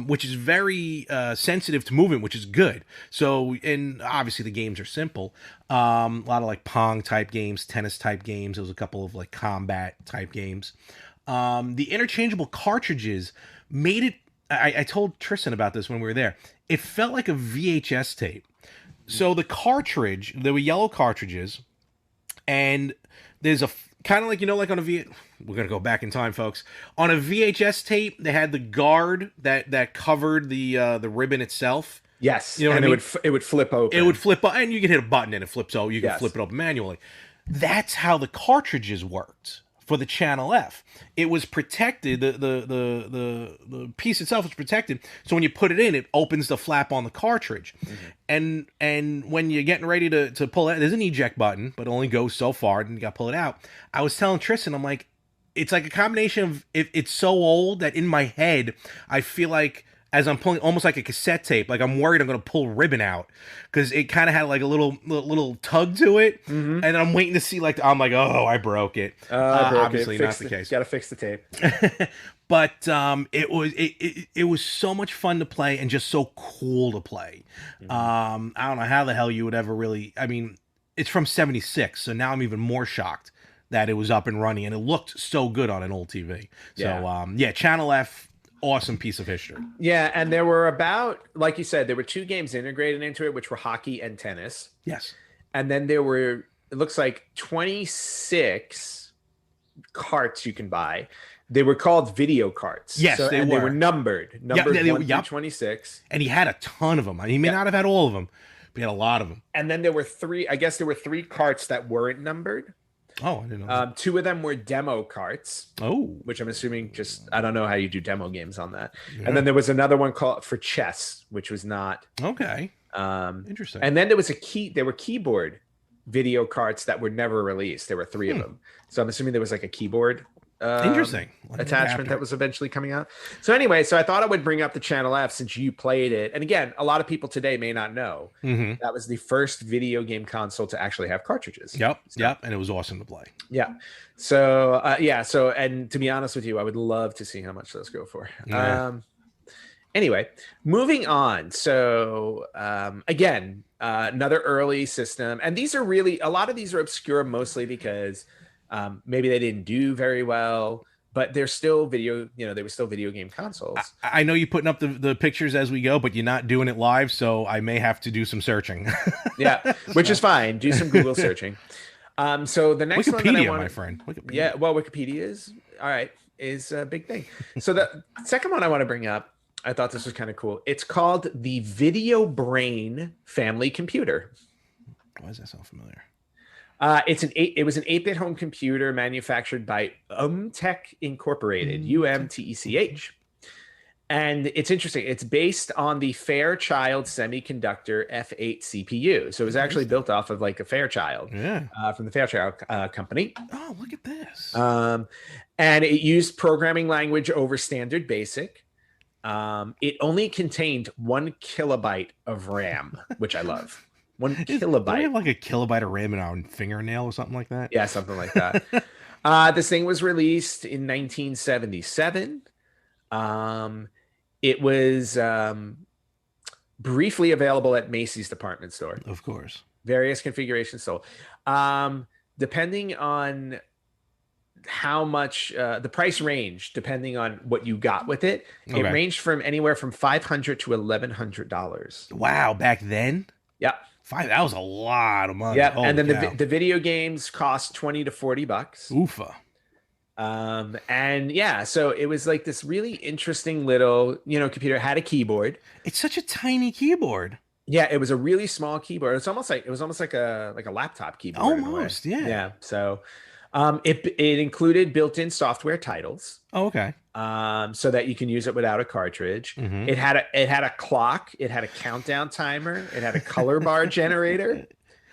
which is very sensitive to movement, which is good. So, and obviously the games are simple. A lot of like Pong type games, tennis type games. There was a couple of like combat type games. The interchangeable cartridges made it. I told Tristan about this when we were there. It felt like a VHS tape. So the cartridge, there were yellow cartridges, and there's a kind of like like on we're gonna go back in time, folks. On a VHS tape, they had the guard that covered the ribbon itself. Yes. You know what I mean? It would flip open. It would flip, and you could hit a button and it flips out. You can Yes. flip it open manually. That's how the cartridges worked for the Channel F. It was protected. The piece itself was protected. So when you put it in, it opens the flap on the cartridge. And when you're getting ready to pull it, there's an eject button, but it only goes so far, and you got to pull it out. I was telling Tristan, I'm like, it's like a combination of it's so old that in my head, I feel like as I'm pulling, almost like a cassette tape, like I'm worried I'm going to pull ribbon out because it kind of had like a little tug to it, and I'm waiting to see I'm like, oh, I broke it. I broke obviously it. not the case. Got to fix the tape. But it was so much fun to play and just so cool to play. I don't know how the hell you would ever really. I mean, it's from '76, so now I'm even more shocked that it was up and running and it looked so good on an old TV. So Channel F. Awesome piece of history. Yeah, and there were like you said, there were two games integrated into it, which were hockey and tennis. Yes. And then there were, it looks like 26 carts you can buy. They were called video carts. Yes, they They were were numbered 1 through 26. And he had a ton of them. He may not have had all of them, but he had a lot of them. And then there were three carts that weren't numbered. Oh, I didn't know. Two of them were demo carts. Oh, which I'm assuming I don't know how you do demo games on that. Yeah. And then there was another one called for chess, which was not okay. Interesting. And then there were keyboard video carts that were never released. There were three of them. So I'm assuming there was like a keyboard interesting attachment that was eventually coming out. So anyway, I thought I would bring up the Channel F since you played it. And again, a lot of people today may not know that was the first video game console to actually have cartridges. Yep. And it was awesome to play. Yeah. So and to be honest with you, I would love to see how much those go for. Yeah. Anyway, moving on. So again, another early system, and a lot of these are obscure mostly because maybe they didn't do very well, but they're still they were still video game consoles. I know you're putting up the pictures as we go, but you're not doing it live, so I may have to do some searching. Yeah, which is fine. Do some Google searching. So the next one that I want, my friend. Wikipedia. Yeah, well, Wikipedia is a big thing. So the second one I want to bring up, I thought this was kind of cool. It's called the Video Brain Family Computer. Why does that sound familiar? It was an 8-bit home computer manufactured by Umtech Incorporated, UMTECH. And it's interesting. It's based on the Fairchild Semiconductor F8 CPU. So it was actually built off of like a Fairchild from the Fairchild company. Oh, look at this. And it used programming language over Standard Basic. It only contained 1 kilobyte of RAM, which I love. 1 kilobyte. Do we have like a kilobyte of RAM in our fingernail or something like that? Yeah, something like that. This thing was released in 1977. It was briefly available at Macy's department store. Of course. Various configurations sold. Depending on how much the price range depending on what you got with it. It Okay. ranged from anywhere from $500 to $1,100. Wow, back then, Yep. that was a lot of money. Yep. And Holy then cow. the video games cost 20 to $40. Oofa. And yeah, so it was like this really interesting little, computer. It had a keyboard. It's such a tiny keyboard. Yeah, it was a really small keyboard. It was almost like a laptop keyboard in a way. Almost, yeah. Yeah. So it included built-in software titles. Oh, okay. So that you can use it without a cartridge. Mhm. It had a clock, it had a countdown timer, it had a color bar generator.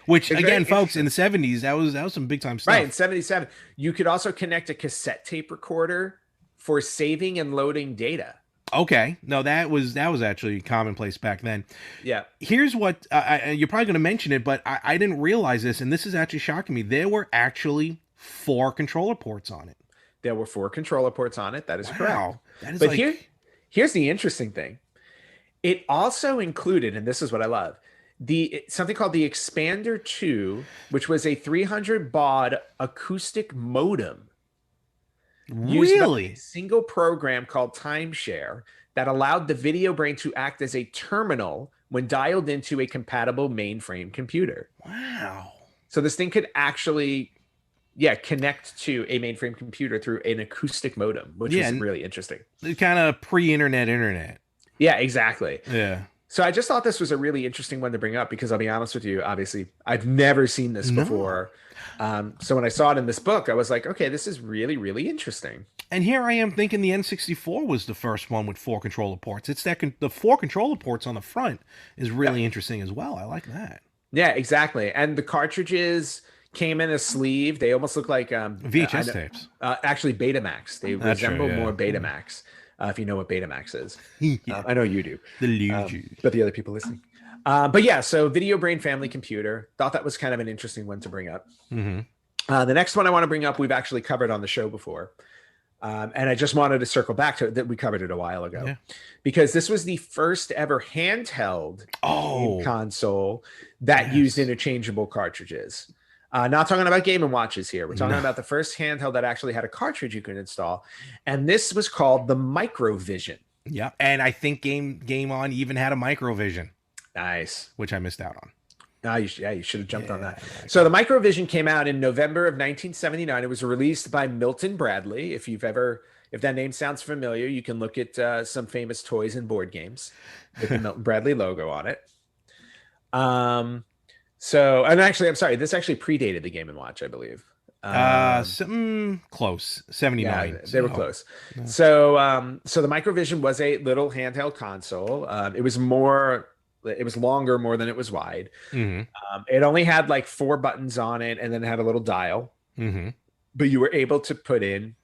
Which It's again, very folks, in the 70s, that was some big time stuff. Right, in 77. You could also connect a cassette tape recorder for saving and loading data. Okay. No, that was actually commonplace back then. Yeah. Here's what you're probably going to mention it, but I didn't realize this, and this is actually shocking me. There were actually 4 controller ports on it. There were 4 controller ports on it. That is correct. Wow. That is But here's the interesting thing. It also included, and this is what I love, something called the Expander 2, which was a 300 baud acoustic modem. Used by Really? a single program called Timeshare that allowed the video brain to act as a terminal when dialed into a compatible mainframe computer. Wow. So this thing could actually, connect to a mainframe computer through an acoustic modem, which is really interesting. Kind of internet. Yeah, exactly. Yeah. So I just thought this was a really interesting one to bring up because I'll be honest with you, obviously, I've never seen this before. So when I saw it in this book, I was like, okay, this is really, really interesting. And here I am thinking the N64 was the first one with 4 controller ports. It's the 4 controller ports on the front is really interesting as well. I like that. Yeah, exactly. And the cartridges came in a sleeve. They almost look like VHS tapes. Actually, Betamax. They That's resemble true, yeah. more Betamax. If you know what Betamax is. Yeah. I know you do. The But the other people listening. But yeah, so Video Brain Family Computer. Thought that was kind of an interesting one to bring up. Mm-hmm. The next one I want to bring up, we've actually covered on the show before. And I just wanted to circle back to it, that we covered it a while ago. Because this was the first ever handheld game console that used interchangeable cartridges. Not talking about Game & Watches here. We're talking about the first handheld that actually had a cartridge you could install. And this was called the Microvision. Yeah. And I think Game On even had a Microvision. If which I missed out on. you should have jumped on that. So the Microvision came out in November of 1979. It was released by Milton Bradley. If that name sounds familiar, you can look at some famous toys and board games with the Milton Bradley logo on it. And actually, I'm sorry, this actually predated the Game & Watch, I believe. Something close, 79. Yeah, they were close. Yeah. So the Microvision was a little handheld console. It was longer more than it was wide. Mm-hmm. It only had like 4 buttons on it, and then it had a little dial. Mm-hmm. But you were able to put in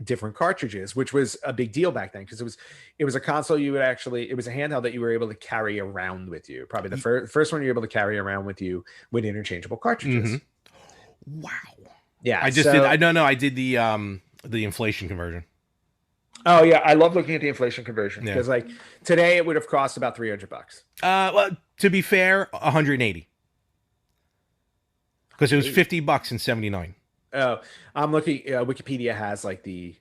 different cartridges, which was a big deal back then because it was a console it was a handheld that you were able to carry around with you. Probably the first one you were able to carry around with you with interchangeable cartridges. Mm-hmm. Wow. Yeah. I did the inflation conversion. Oh yeah, I love looking at the inflation conversion because like today it would have cost about $300. Well, to be fair, 180. Because it was $50 in 79. Oh, I'm looking. Wikipedia has like the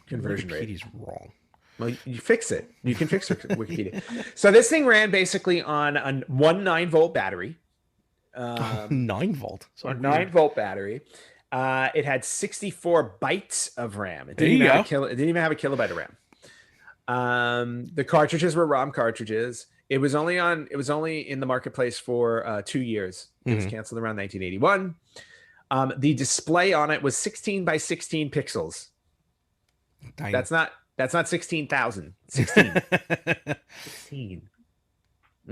conversion rate. Wikipedia's wrong. Well, you fix it. You can fix Wikipedia. So this thing ran basically on a 9-volt battery. 9-volt. So a 9-volt battery. It had 64 bytes of RAM. It didn't even have a kilobyte of RAM. The cartridges were ROM cartridges. It was only in the marketplace for 2 years. It was canceled around 1981. The display on it was 16 by 16 pixels. Tiny. That's not 16,000. 16. 16.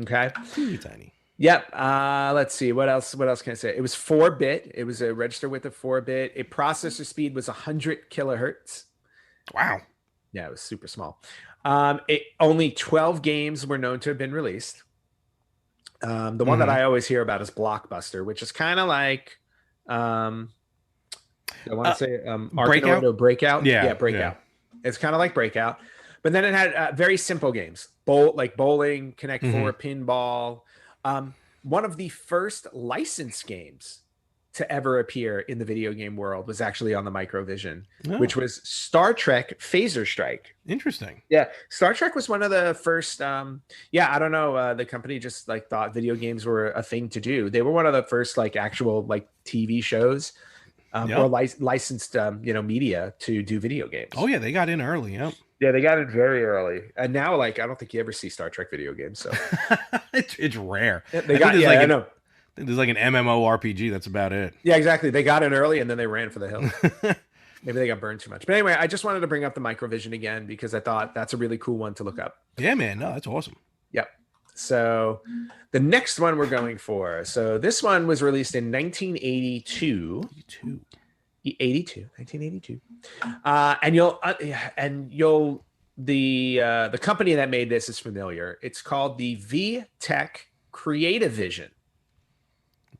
Okay. Really tiny. Yep. Let's see. What else can I say? It was 4-bit. It was a register width of 4-bit. A processor speed was 100 kilohertz. Wow. Yeah, it was super small. Only 12 games were known to have been released. The one that I always hear about is Blockbuster, which is kind of like, I want to say Breakout. Yeah, Breakout. Yeah. It's kind of like Breakout, but then it had very simple games, bowling, Connect 4, pinball. One of the first licensed games to ever appear in the video game world was actually on the Microvision, Oh, which was Star Trek Phaser Strike. interesting. Yeah, Star Trek was one of the first. Yeah, I don't know. The company just like thought video games were a thing to do. They were one of the first like actual like TV shows or Yep. licensed media to do video games. Oh yeah, they got in early. Yep. Yeah, they got it very early, and now like I don't think you ever see Star Trek video games. So It's rare. yeah, I think I know. there's like an MMORPG. That's about it. Yeah, exactly. They got in early, and then they ran for the hills. Maybe they got burned too much. But anyway, I just wanted to bring up the Microvision again because I thought that's a really cool one to look up. Yeah, man. No, that's awesome. Yep. So the next one we're going for. So this one was released in 1982. 1982. The company that made this is familiar. It's called the VTech Creative Vision.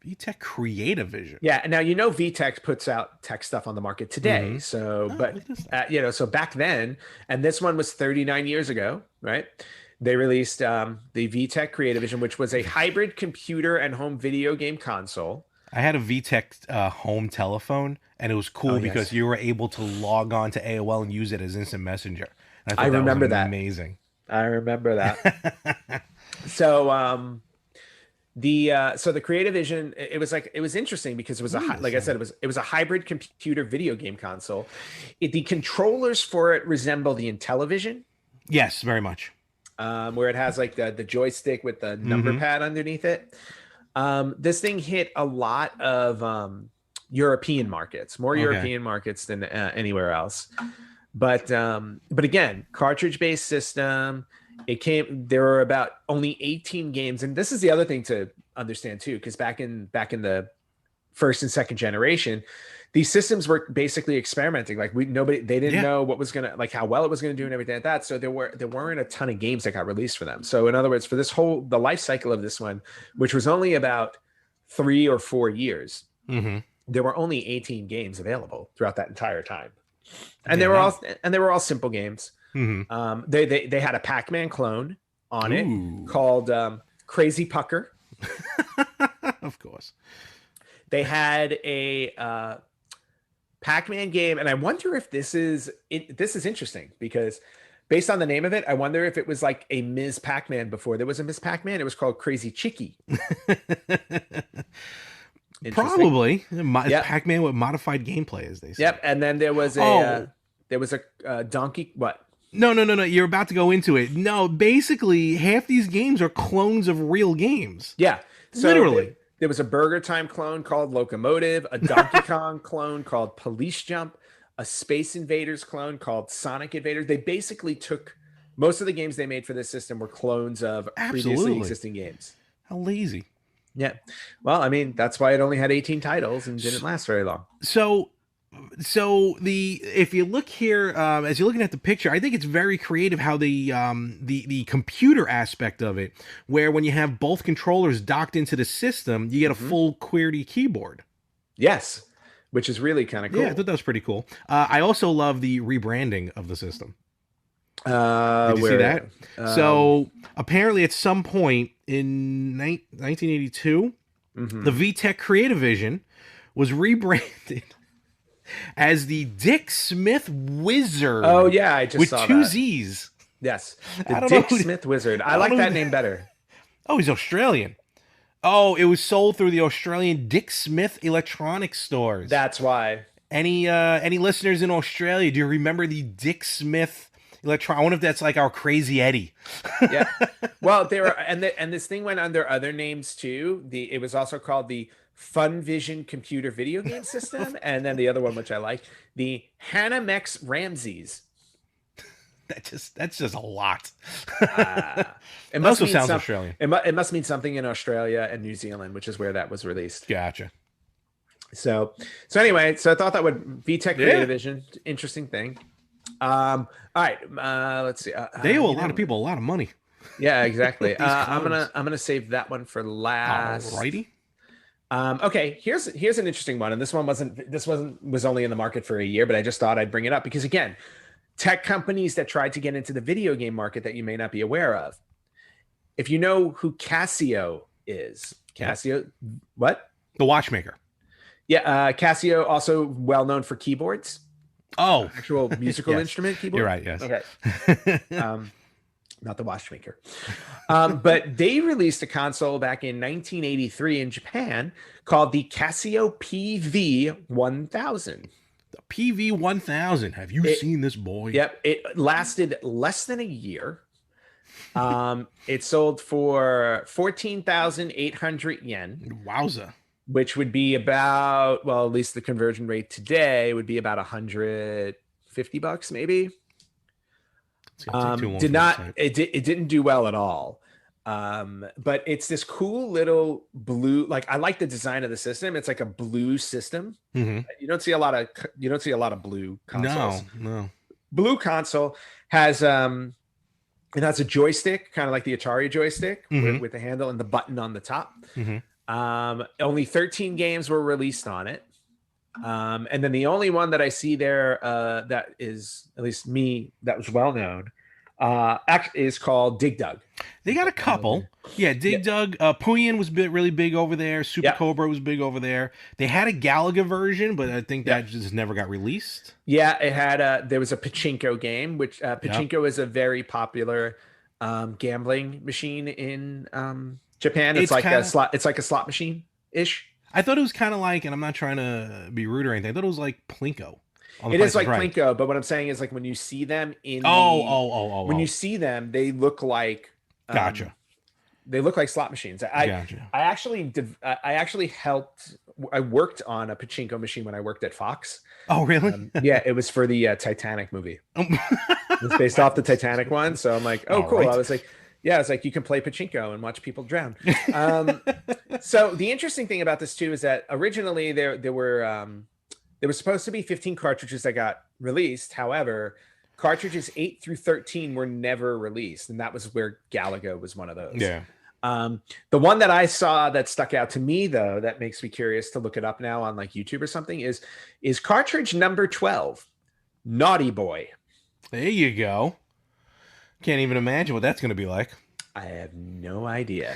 VTech Creative Vision. Yeah, and now VTech puts out tech stuff on the market today. Mm-hmm. So, so back then, and this one was 39 years ago, right? They released the VTech Creative Vision, which was a hybrid computer and home video game console. I had a VTech home telephone, and it was cool because you were able to log on to AOL and use it as instant messenger. And I remember that. Amazing. I remember that. So, the Creative Vision, it was interesting because it was like I said, it was a hybrid computer video game console. The controllers for it resemble the Intellivision. Yes, very much. Where it has like the joystick with the number pad underneath it. This thing hit a lot of European markets, more European markets than anywhere else. But again, cartridge-based system. There were about only 18 games, and this is the other thing to understand too, because back in the first and second generation, these systems were basically experimenting. Like they didn't know what was gonna, like how well it was gonna do and everything like that. So there weren't a ton of games that got released for them. So in other words, for the life cycle of this one, which was only about 3 or 4 years, there were only 18 games available throughout that entire time, and they were all simple games. They had a Pac-Man clone on it called Crazy Pucker. Of course. They had a Pac-Man game, and I wonder if this is interesting because based on the name of it, I wonder if it was like a Ms. Pac-Man before there was a Ms. Pac-Man. It was called Crazy Chicky. Probably. Pac-Man with modified gameplay, as they say. Yep. And then there was a donkey. What? No. You're about to go into it. No, basically, half these games are clones of real games. Yeah. So literally. There was a Burger Time clone called Locomotive, a Donkey Kong clone called Police Jump, a Space Invaders clone called Sonic Invaders. They basically took most of the games they made for this system were clones of previously existing games. How lazy. Yeah. Well, I mean, that's why it only had 18 titles and didn't last very long. So if you look here, as you're looking at the picture, I think it's very creative how the computer aspect of it, where when you have both controllers docked into the system, you get a full QWERTY keyboard. Yes, which is really kind of cool. Yeah, I thought that was pretty cool. I also love the rebranding of the system. Did you see that? So apparently, at some point in 1982, the VTech Creative Vision was rebranded as the Dick Smith Wizard. Oh yeah, I just saw with two that. Z's. Yes, the Dick Smith Wizard. I like that name better. Oh, he's Australian. Oh, it was sold through the Australian Dick Smith electronics stores. That's why. Any listeners in Australia, do you remember the Dick Smith electronic? I wonder if that's like our Crazy Eddie. Yeah. Well, they were, and this thing went under other names too. It was also called the Fun Vision computer video game system, and then the other one, which I like, the Hanamex Ramses. That's just a lot. It must also sounds Australian. It must mean something in Australia and New Zealand, which is where that was released. Gotcha. So anyway, so I thought that would VTech Creative Vision, interesting thing. All right, let's see. They owe a lot of people a lot of money. Yeah, exactly. I'm gonna save that one for last. Alrighty. Okay, here's an interesting one, and this one was only in the market for a year, but I just thought I'd bring it up because again, tech companies that tried to get into the video game market that you may not be aware of. If you know who Casio is, what? The watchmaker. Yeah, Casio also well known for keyboards, Oh, actual musical yes, instrument keyboard. you're right. Yes. Okay. Not the watchmaker. But they released a console back in 1983 in Japan called the Casio PV-1000. The PV-1000. Have you It, seen this boy? yep, it lasted less than a year. It sold for 14,800 yen, Wowza. which would be about, well, at least the conversion rate today would be about $150 maybe. Did not it didn't do well at all. But it's this cool little blue, like I like the design of the system. It's like a blue system. Mm-hmm. You don't see a lot of blue consoles. No. Blue console has it has a joystick, kind of like the Atari joystick, with the handle and the button on the top. Only 13 games were released on it. And then the only one that I see there that is, at least me, that was well known, is called Dig Dug. They got a couple. Yeah, Dig Dug. Puyin was really big over there. Super Cobra was big over there. They had a Galaga version, but I think that just never got released. Yeah, it had there was a pachinko game, which pachinko is a very popular gambling machine in Japan. It's like a slot machine ish. I thought it was kind of like, and I'm not trying to be rude or anything, I thought it was like Plinko. It is like Plinko, but what I'm saying is, like, when you see them when you see them, they look like gotcha. They look like slot machines. I actually worked on a pachinko machine when I worked at Fox. Oh, really? Yeah, it was for the Titanic movie. It's based off the Titanic one, so I'm like, oh, cool. Right. I was like, yeah, it's like you can play pachinko and watch people drown. So the interesting thing about this too is that originally there were supposed to be 15 cartridges that got released. However, cartridges 8 through 13 were never released, and that was where Galaga was one of those. Yeah. The one that I saw that stuck out to me, though, that makes me curious to look it up now on like YouTube or something, is cartridge number 12, Naughty Boy. There you go. Can't even imagine what that's going to be like. I have no idea.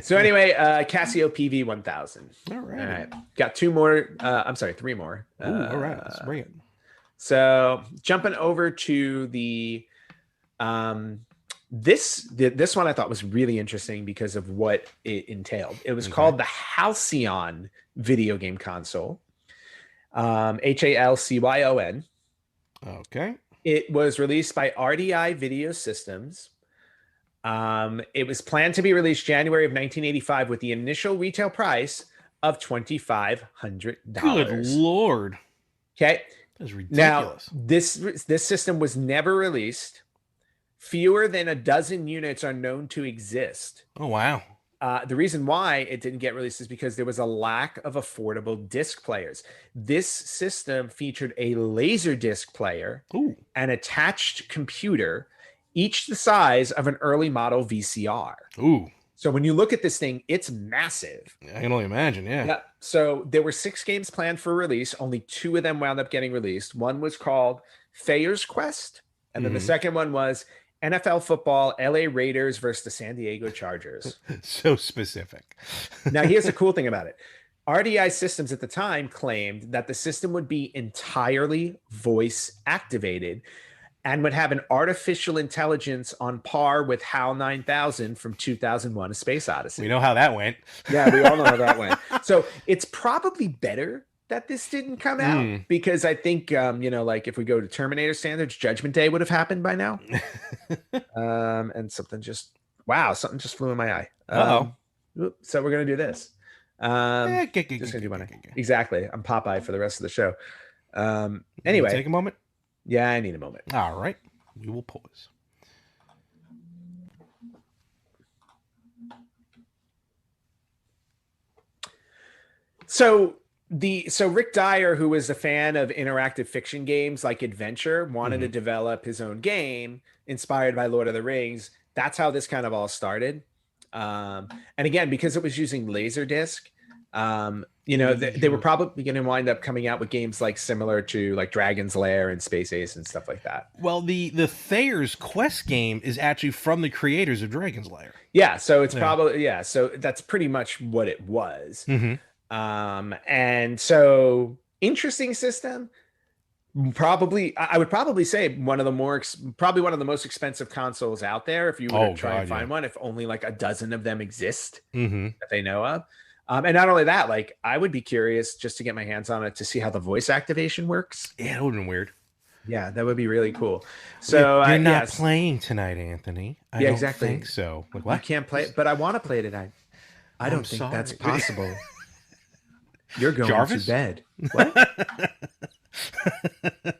So anyway, Casio PV-1000. All right. Got three more. Ooh, all right. Let's bring it. So jumping over to the this one I thought was really interesting because of what it entailed. It was called the Halcyon video game console. Halcyon. Okay. It was released by RDI Video Systems. It was planned to be released January of 1985 with the initial retail price of $2,500. Good Lord. Okay. That's ridiculous. Now, this system was never released. Fewer than a dozen units are known to exist. Oh, wow. The reason why it didn't get released is because there was a lack of affordable disc players. This system featured a laser disc player, an attached computer, each the size of an early model VCR. Ooh. So when you look at this thing, it's massive. I can only imagine, yeah. So there were 6 games planned for release. Only 2 of them wound up getting released. One was called Thayer's Quest, and then the second one was NFL football, LA Raiders versus the San Diego Chargers. So specific. Now, here's the cool thing about it. RDI Systems at the time claimed that the system would be entirely voice activated and would have an artificial intelligence on par with HAL 9000 from 2001: A Space Odyssey. We know how that went. Yeah, we all know how that went. So it's probably better that this didn't come out because I think, like if we go to Terminator standards, Judgment Day would have happened by now. And something just flew in my eye. So we're going to do this. Just gonna do one. Exactly. I'm Popeye for the rest of the show. Anyway. Take a moment. Yeah, I need a moment. All right. We will pause. So Rick Dyer, who was a fan of interactive fiction games like Adventure, wanted to develop his own game inspired by Lord of the Rings. That's how this kind of all started. And again, because it was using Laserdisc, they were probably going to wind up coming out with games like similar to like Dragon's Lair and Space Ace and stuff like that. Well, the Thayer's Quest game is actually from the creators of Dragon's Lair. Yeah, so it's probably so that's pretty much what it was. And so interesting system. Probably, I would probably say one of the probably one of the most expensive consoles out there. If you were to Oh try and God, yeah. find one, if only like a dozen of them exist Mm-hmm. that they know of. And not only that, like I would be curious just to get my hands on it to see how the voice activation works. Yeah, that would have been weird. Yeah, that would be really cool. You're, So you're not yes, playing tonight, Anthony. I yeah, don't exactly. think so. Like You what? can't play it, but I want to play tonight. I I'm don't think that's sorry. possible. You're going to Jarvis? bed. What?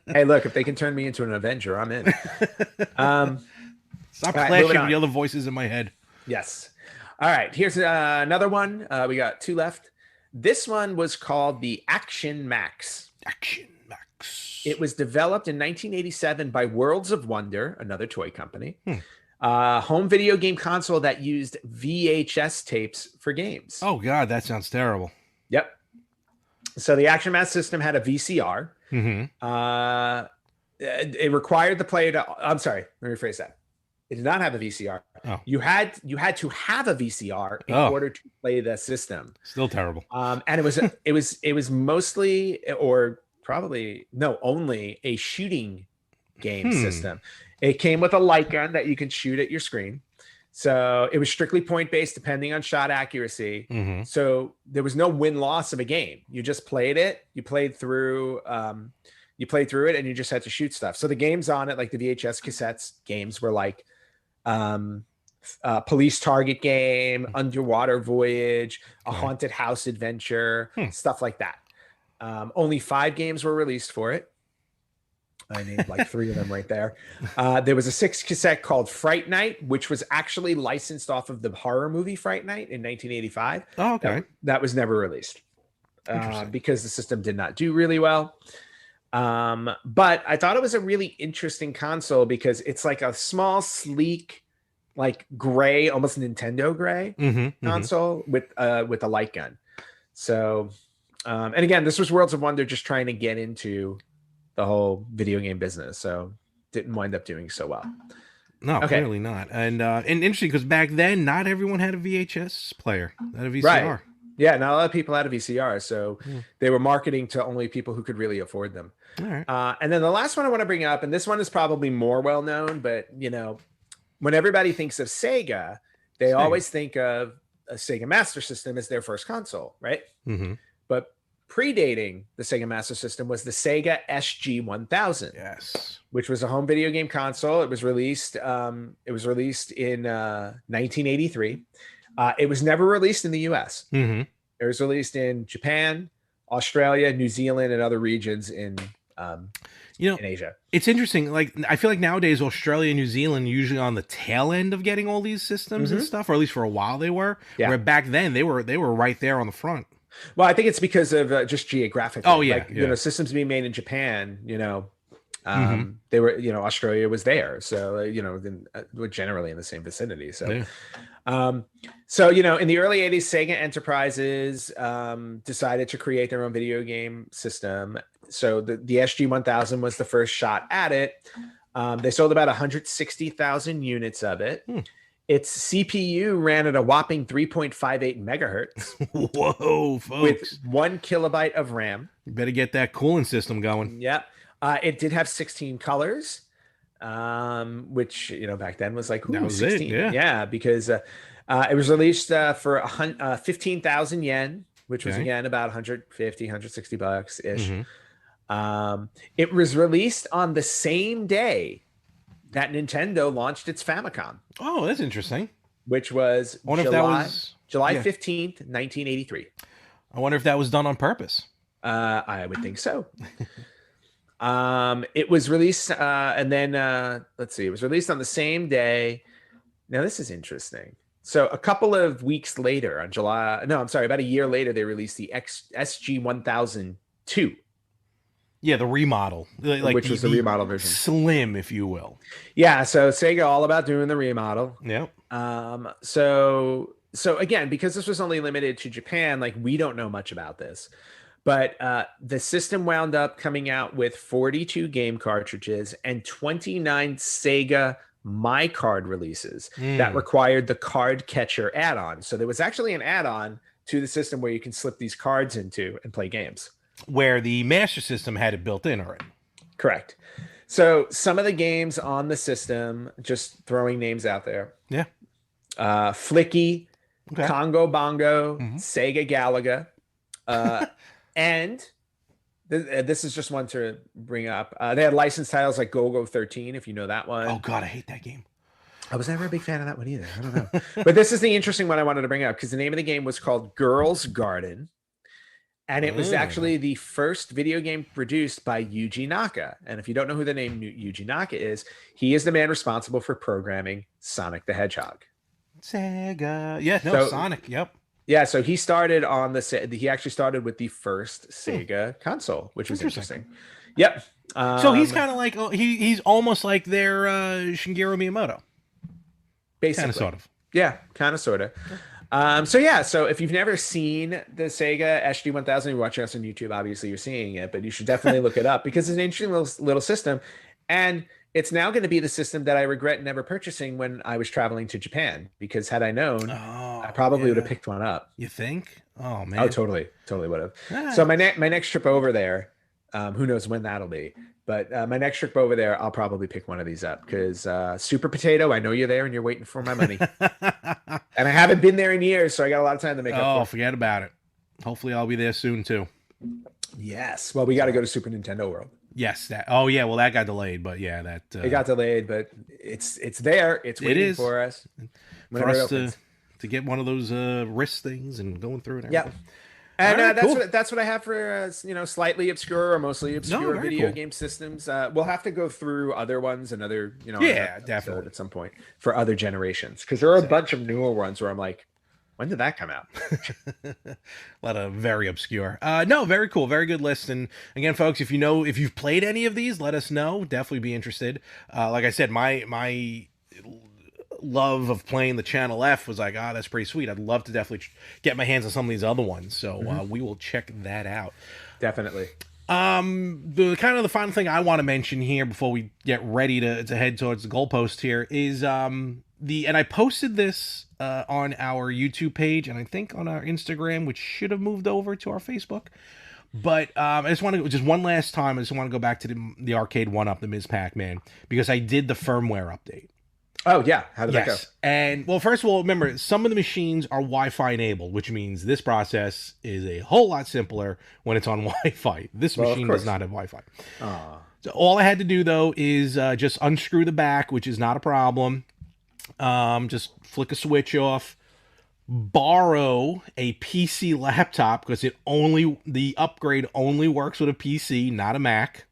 Hey, look, if they can turn me into an Avenger, I'm in. Stop All right, clashing moving with on. the other voices in my head. Yes. All right, here's another one. We got two left. This one was called the Action Max. Action Max. It was developed in 1987 by Worlds of Wonder, another toy company. Home video game console that used VHS tapes for games. Oh God, that sounds terrible. Yep. So the Action Max system had a VCR. It required the player to. I'm sorry, let me rephrase that. It did not have a VCR. Oh. You had to have a VCR in order to play the system. Still terrible. And it was mostly or probably no only a shooting game system. It came with a light gun that you can shoot at your screen. So it was strictly point based, depending on shot accuracy. So there was no win loss of a game. You just played it. You played through. You played through it, and you just had to shoot stuff. So the games on it, like the VHS cassettes games, were like police target game, underwater voyage, a haunted house adventure, stuff like that. Only 5 games were released for it. I named like 3 of them right there. There was a 6 cassette called Fright Night, which was actually licensed off of the horror movie Fright Night in 1985. Oh, okay. That was never released because the system did not do really well. But I thought it was a really interesting console because it's like a small, sleek, like gray, almost Nintendo gray console with a light gun. So, and again, this was Worlds of Wonder just trying to get into the whole video game business. So didn't wind up doing so well. No, clearly not. And interesting because back then, not everyone had a VHS player, had a VCR. Right. Yeah, not a lot of people had a VCR, so they were marketing to only people who could really afford them. All right. And then the last one I want to bring up, and this one is probably more well known, but you know, when everybody thinks of Sega, they always think of a Sega Master System as their first console, right? But predating the Sega Master System was the Sega SG-1000. Yes. Which was a home video game console. It was released. It was released in 1983. It was never released in the U.S. It was released in Japan, Australia, New Zealand, and other regions in Asia. It's interesting. Like I feel like nowadays Australia and New Zealand are usually on the tail end of getting all these systems and stuff, or at least for a while they were. Yeah. Where back then they were right there on the front. Well, I think it's because of just geographically. Oh yeah, like, you know, systems being made in Japan. You know. They were, you know, Australia was there. So, you know, we're generally in the same vicinity. So, so, you know, in the early 80s, Sega Enterprises decided to create their own video game system. So the SG-1000 was the first shot at it. They sold about 160,000 units of it. Its CPU ran at a whopping 3.58 megahertz. Whoa, folks. With 1 kilobyte of RAM. You better get that cooling system going. Yep. It did have 16 colors, which, you know, back then was like, that was 16. It, yeah, because it was released for 15,000 yen, which was again about 150, 160 bucks ish. It was released on the same day that Nintendo launched its Famicom. Oh, that's interesting. Which was July 15th, 1983. I wonder if that was done on purpose. I would think so. It was released and then let's see, it was released on the same day. Now this is interesting. So a couple of weeks later on about a year later, they released the SG-1002. Yeah, the remodel, which was the remodel version, slim, if you will. Yeah, so Sega all about doing the remodel. Yep. So again, because this was only limited to Japan, like we don't know much about this. But the system wound up coming out with 42 game cartridges and 29 Sega My Card releases that required the card catcher add-on. So there was actually an add-on to the system where you can slip these cards into and play games. Where the Master System had it built in already. Correct. So some of the games on the system, just throwing names out there. Yeah. Flicky, Okay. Congo Bongo, Sega Galaga, and this is just one to bring up. They had licensed titles like Go-Go 13, if you know that one. Oh God, I hate that game. I was never a big fan of that one either. I don't know. But this is the interesting one I wanted to bring up because the name of the game was called Girls Garden. And it was actually the first video game produced by Yuji Naka. And if you don't know who the name Yuji Naka is, he is the man responsible for programming Sonic the Hedgehog. Sega. Yeah, no, Sonic. Yep. Yeah, so he started on he actually started with the first Sega console, which was interesting. Yep. So he's kind of like, he's almost like their Shigeru Miyamoto. Basically. Kind of, sort of. Yeah, kind of, sort of. So if you've never seen the Sega HD1000, you're watching us on YouTube, obviously you're seeing it, but you should definitely look it up because it's an interesting little system. And it's now going to be the system that I regret never purchasing when I was traveling to Japan, because had I known, I probably would have picked one up. You think? Oh man. Oh, totally would have. Ah. So my next trip over there, who knows when that'll be, but my next trip over there, I'll probably pick one of these up because Super Potato, I know you're there and you're waiting for my money. And I haven't been there in years, so I got a lot of time to make up for it. Forget about it. Hopefully I'll be there soon too. Yes. Well, we got to go to Super Nintendo World. Yes. Well, that got delayed, but yeah, that it got delayed, but it's there. It's waiting for us. For us to get one of those wrist things and going through it. And everything. Yeah. And that's what I have for slightly obscure or mostly obscure video game systems. We'll have to go through other ones and other definitely at some point for other generations, because there are a bunch of newer ones where I'm like, when did that come out? A lot of very obscure. No, very cool, very good list. And again, folks, if you've played any of these, let us know. Definitely be interested. Like I said, my love of playing the Channel F was like, that's pretty sweet. I'd love to definitely get my hands on some of these other ones, so we will check that out. Definitely. The final thing I want to mention here before we get ready to head towards the goalpost here is and I posted this on our YouTube page and I think on our Instagram, which should have moved over to our Facebook. But I just want to, just one last time, I just want to go back to the arcade 1-up, the Ms. Pac-Man, because I did the firmware update. Oh, yeah. How did that go? And, well, first of all, remember, some of the machines are Wi-Fi enabled, which means this process is a whole lot simpler when it's on Wi-Fi. This machine does not have Wi-Fi. So all I had to do, though, is just unscrew the back, which is not a problem. Just flick a switch off. Borrow a PC laptop, because the upgrade only works with a PC, not a Mac.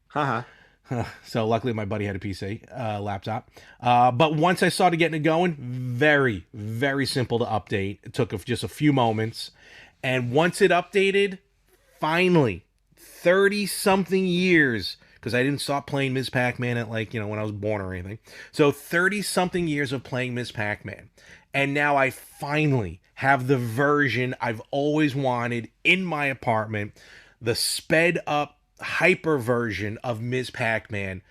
So luckily my buddy had a PC laptop. But once I started getting it going, very, very simple to update. It took just a few moments. And once it updated, finally, 30-something years, because I didn't stop playing Ms. Pac-Man at when I was born or anything. So 30-something years of playing Ms. Pac-Man. And now I finally have the version I've always wanted in my apartment, the sped up hyper version of Ms. Pac-Man,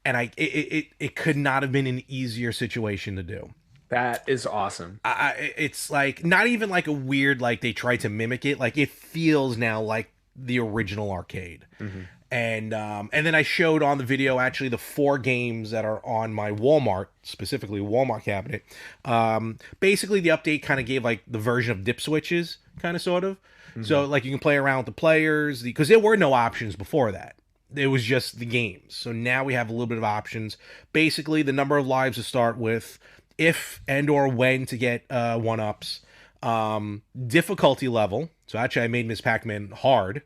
and it could not have been an easier situation to do. That is awesome. It's like not even like a weird they tried to mimic it. Like it feels now like the original arcade. And then I showed on the video actually the 4 games that are on my Walmart, specifically Walmart cabinet. Basically the update kind of gave the version of dip switches, kind of sort of. So you can play around with the players, because there were no options before that. It was just the games. So now we have a little bit of options. Basically, the number of lives to start with, if and or when to get 1-ups, difficulty level. So actually, I made Ms. Pac-Man hard.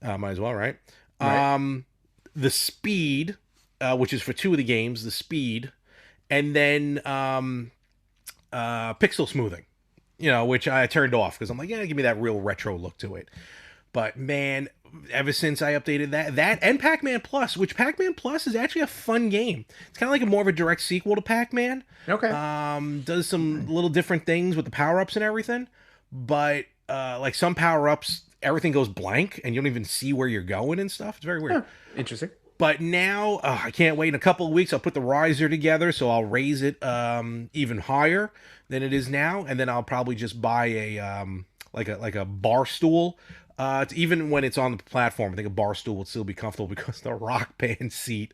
Might as well, right? The speed, which is for 2 of the games, the speed, and then pixel smoothing. Which I turned off because I'm like, give me that real retro look to it. But man, ever since I updated that and Pac-Man Plus, which Pac-Man Plus is actually a fun game. It's kind of like more of a direct sequel to Pac-Man. Okay. Does some little different things with the power-ups and everything. But some power-ups, everything goes blank and you don't even see where you're going and stuff. It's very weird. Interesting. But now, I can't wait. In a couple of weeks, I'll put the riser together, so I'll raise it even higher than it is now, and then I'll probably just buy a like a bar stool. Even when it's on the platform, I think a bar stool would still be comfortable because the Rock Band seat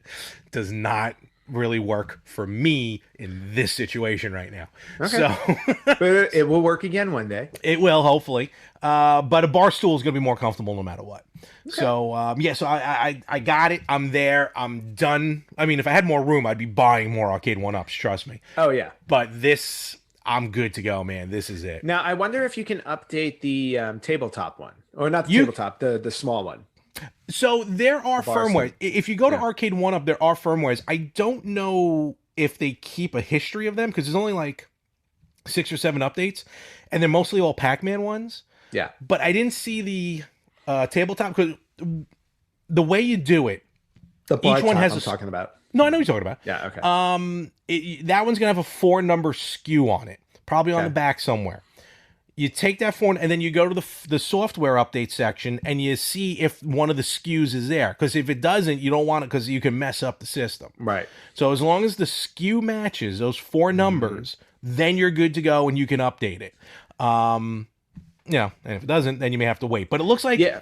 does not really work for me in this situation right now. Okay. So But it will work again one day. it will hopefully, but a bar stool is going to be more comfortable no matter what. Okay. So yeah, so I got it. I'm there. I'm done. I mean, if I had more room, I'd be buying more Arcade 1-Ups. Trust me. Oh yeah. But this, I'm good to go, man. This is it. Now I wonder if you can update the tabletop one, or not the You- tabletop, the small one. So there are bar firmware. stool. If you go to Yeah. Arcade 1-Up, there are firmwares. I don't know if they keep a history of them because there's only like 6 or 7 updates, and they're mostly all Pac-Man ones. Yeah. But I didn't see the tabletop because the way you do it, The bar each one top has I'm a talking about. no, I know what you're talking about. Yeah. Okay. That one's gonna have a 4-number SKU on it, probably on Okay. the back somewhere. You take that 4, and then you go to the software update section, and you see if one of the SKUs is there. Because if it doesn't, you don't want it because you can mess up the system. Right. So as long as the SKU matches those 4 numbers, then you're good to go and you can update it. And if it doesn't, then you may have to wait. But it looks like Yeah.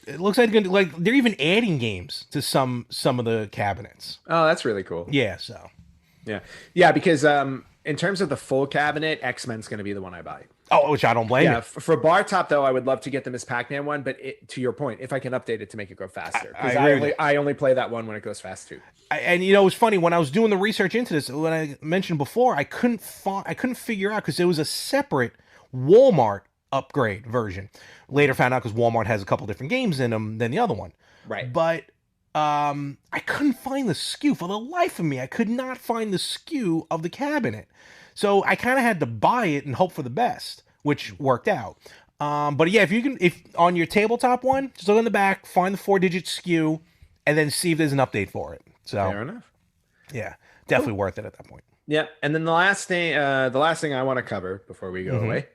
they're even adding games to some of the cabinets. Oh, that's really cool. Yeah, so Yeah, because in terms of the full cabinet, X-Men's going to be the one I buy. which I don't blame Yeah, you. for bar top though, I would love to get the Miss Pac-Man one, but to your point, if I can update it to make it go faster, I because agree with I only play that one when it goes fast too. And it was funny when I was doing the research into this. When I mentioned before, I couldn't figure out because there was a separate Walmart upgrade version. Later found out because Walmart has a couple different games in them than the other one. Right. But I couldn't find the SKU for the life of me. I could not find the SKU of the cabinet, so I kind of had to buy it and hope for the best, which worked out. But yeah, if on your tabletop one, just look in the back, find the 4-digit SKU, and then see if there's an update for it. So Fair enough. yeah, definitely worth it at that point. Yeah, and then the last thing I want to cover before we go away,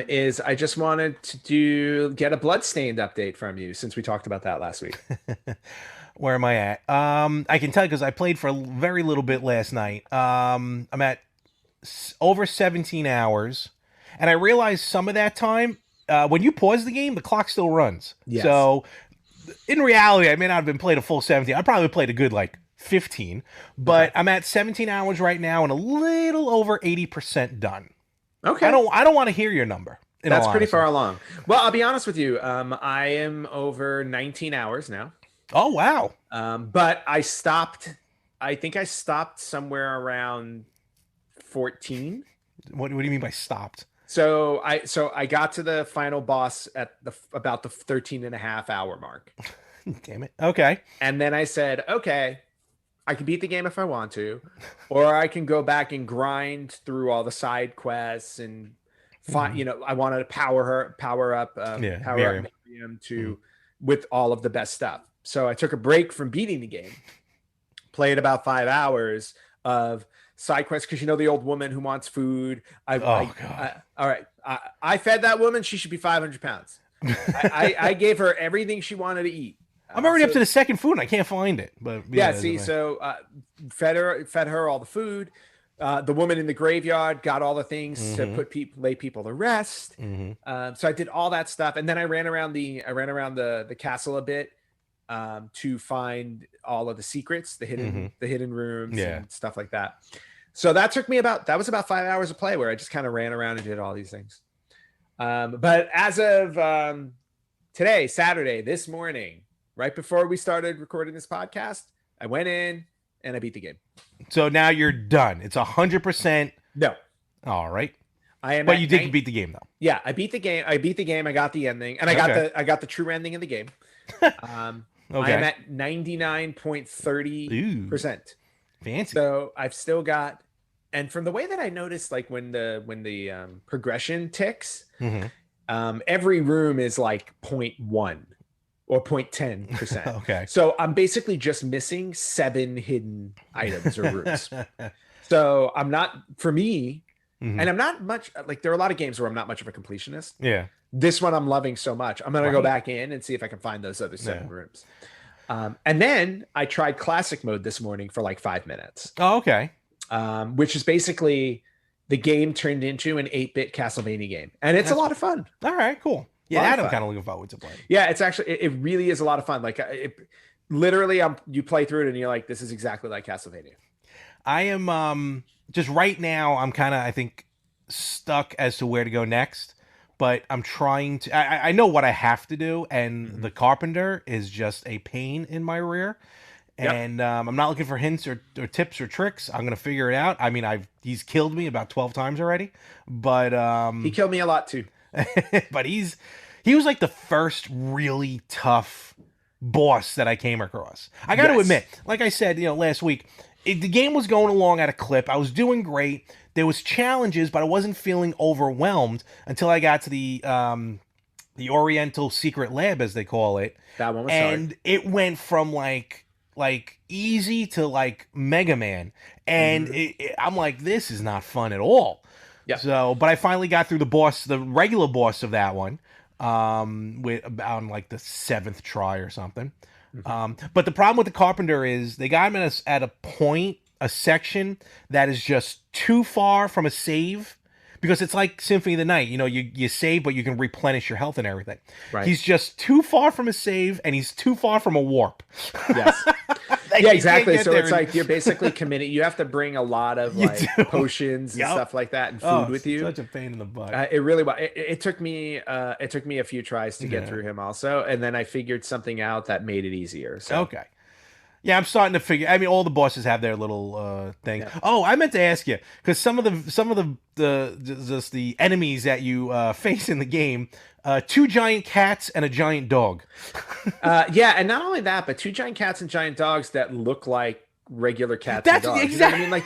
is I just wanted to get a Bloodstained update from you since we talked about that last week. Where am I at? I can tell you because I played for a very little bit last night. I'm at over 17 hours, and I realized some of that time, when you pause the game, the clock still runs. Yes. So in reality, I may not have been played a full 17. I probably played a good 15, but I'm at 17 hours right now and a little over 80% done. Okay. I don't want to hear your number. That's pretty far along. Well, I'll be honest with you. I am over 19 hours now. Oh, wow. But I think I stopped somewhere around 14. What do you mean by stopped? So I got to the final boss at about the 13.5 hour mark. Damn it. Okay. And then I said, okay, I can beat the game if I want to, or I can go back and grind through all the side quests and find, I wanted to power up Miriam to with all of the best stuff. So I took a break from beating the game, played about 5 hours of side quests because the old woman who wants food. God. All right. I fed that woman. She should be 500 pounds. I gave her everything she wanted to eat. I'm already up to the second food and I can't find it. But fed her all the food. The woman in the graveyard got all the things to lay people to rest. So I did all that stuff, and then I ran around the castle a bit to find all of the secrets, the hidden rooms, and stuff like that. So that was about 5 hours of play where I just kind of ran around and did all these things. But as of today, Saturday, this morning, right before we started recording this podcast, I went in and I beat the game. So now you're done. It's 100%. No. All right. But you did beat the game though. Yeah, I beat the game. I got the ending, and I got the true ending of the game. I am at 99.30%. Fancy. So I've still got, and from the way that I noticed, like when the progression ticks, every room is like 0.1 or 0.10%. Okay. So I'm basically just missing 7 hidden items or rooms. So I'm not, for me, and I'm not much, like there are a lot of games where I'm not much of a completionist. Yeah. This one I'm loving so much. I'm going to go back in and see if I can find those other 7 rooms. And then I tried classic mode this morning for like 5 minutes. Oh, okay. Which is basically the game turned into an 8-bit Castlevania game, and it's a lot of fun. All right, cool. Yeah, Lot of that I'm fun. kind of looking forward to playing. Yeah, it's actually it really is a lot of fun. Like literally, you play through it and you're like, this is exactly like Castlevania. I am just right now. I'm kind of, I think, stuck as to where to go next. But I'm trying to. I know what I have to do, and the carpenter is just a pain in my rear. Yep. And I'm not looking for hints or tips or tricks. I'm gonna figure it out. I mean, he's killed me about 12 times already, but He killed me a lot too. but he was like the first really tough boss that I came across. I got to admit, like I said, last week, the game was going along at a clip. I was doing great. There was challenges, but I wasn't feeling overwhelmed until I got to the Oriental Secret Lab, as they call it. That one was and hard. It went from like easy to like Mega Man, and I'm like, this is not fun at all. Yeah. So, but I finally got through the regular boss of that one, on like the 7th try or something. But the problem with the carpenter is they got him at a section that is just too far from a save, because it's like Symphony of the Night. You save, but you can replenish your health and everything. Right. He's just too far from a save, and he's too far from a warp. Yes. Yeah, exactly. So it's like you're basically committed. You have to bring a lot of like potions and stuff like that and food with you. Such a pain in the butt. It really was. It took me a few tries to get through him also, and then I figured something out that made it easier. So. Okay. Yeah, I'm starting to figure. I mean, all the bosses have their little thing. Yeah. Oh, I meant to ask you, because some of the enemies that you face in the game, 2 giant cats and a giant dog. Yeah, and not only that, but 2 giant cats and giant dogs that look like regular cats and dogs. Exactly. You know what I mean? Like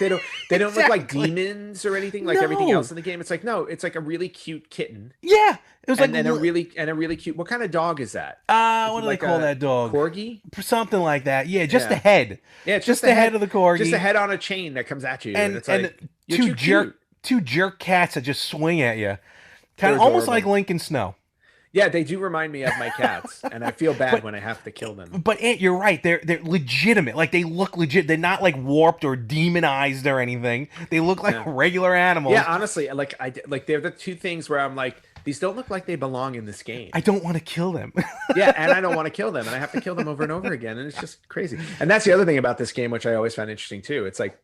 they don't look like demons or anything like everything else in the game. It's like, no, it's like a really cute kitten. Yeah. It was and a really cute. What kind of dog is that? What do they call that dog? Corgi? Something like that. Yeah, just the head. Yeah, it's just the head of the corgi. Just a head on a chain that comes at you. And it's like, two jerk cats that just swing at you. Kind of almost like Link and Snow. Yeah, they do remind me of my cats, and I feel bad when I have to kill them. But Ant, you're right. They're legitimate. Like, they look legit. They're not like warped or demonized or anything. They look like regular animals. Yeah, honestly, like they're the 2 things where I'm like, these don't look like they belong in this game. I don't want to kill them. Yeah, and I don't want to kill them, and I have to kill them over and over again, and it's just crazy. And that's the other thing about this game, which I always find interesting too. It's like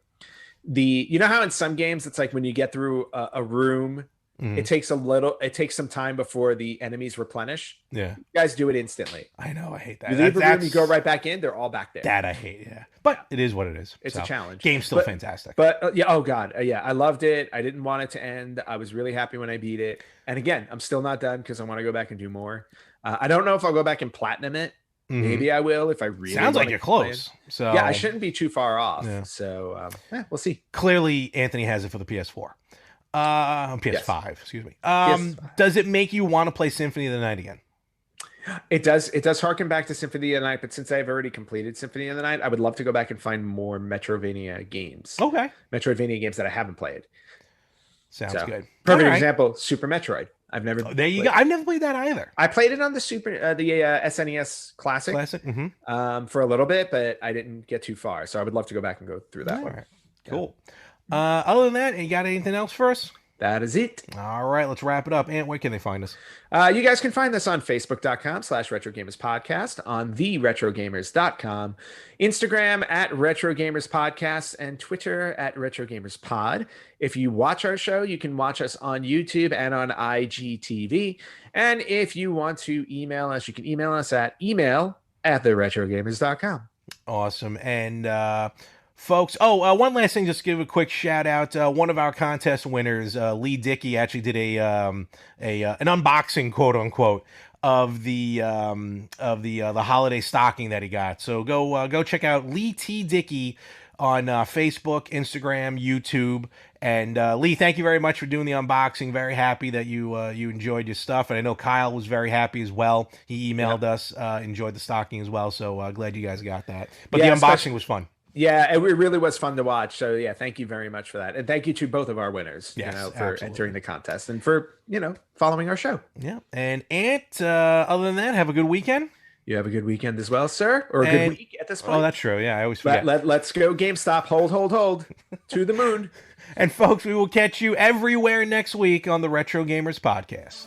you know how in some games it's like when you get through a room. It takes some time before the enemies replenish. Yeah. You guys do it instantly. I know. I hate that. You leave a room, you go right back in. They're all back there. That I hate. Yeah. But it is what it is. It's a challenge. Game's still fantastic. But yeah. Oh God. Yeah. I loved it. I didn't want it to end. I was really happy when I beat it. And again, I'm still not done because I want to go back and do more. I don't know if I'll go back and platinum it. Maybe I will if I really sounds like you're close. So yeah, I shouldn't be too far off. Yeah. So we'll see. Clearly, Anthony has it for the PS4. PS5, excuse me. Does it make you want to play Symphony of the Night again? It does. It does harken back to Symphony of the Night, but since I've already completed Symphony of the Night, I would love to go back and find more Metroidvania games. Okay. Metroidvania games that I haven't played. Sounds good. Perfect example, Super Metroid. I've never. There you go. I've never played that either. I played it on the SNES Classic. For a little bit, but I didn't get too far. So I would love to go back and go through that one. Right. Cool. Other than that, you got anything else for us? That is it. All right, let's wrap it up. Ant, where can they find us? You guys can find us on Facebook.com/RetroGamersPodcast, on TheRetroGamers.com, Instagram @RetroGamersPodcast, and Twitter @RetroGamersPod. If you watch our show, you can watch us on YouTube and on IGTV. And if you want to email us, you can email us at email@TheRetroGamers.com. Awesome. And folks, one last thing, just give a quick shout out. One of our contest winners, Lee Dickey, actually did an unboxing, quote unquote, of the holiday stocking that he got. So go check out Lee T. Dickey on Facebook, Instagram, YouTube. And Lee, thank you very much for doing the unboxing. Very happy that you enjoyed your stuff, and I know Kyle was very happy as well. He emailed us, enjoyed the stocking as well. So glad you guys got that. But the unboxing was fun. Yeah, it really was fun to watch. So yeah, thank you very much for that, and thank you to both of our winners, for absolutely. entering the contest and for following our show. Yeah, and Ant, other than that, have a good weekend. You have a good weekend as well, sir, or a good week at this point. Oh, that's true. Yeah, I always forget. Let's go GameStop. Hold. To the moon. And folks, we will catch you everywhere next week on the Retro Gamers Podcast.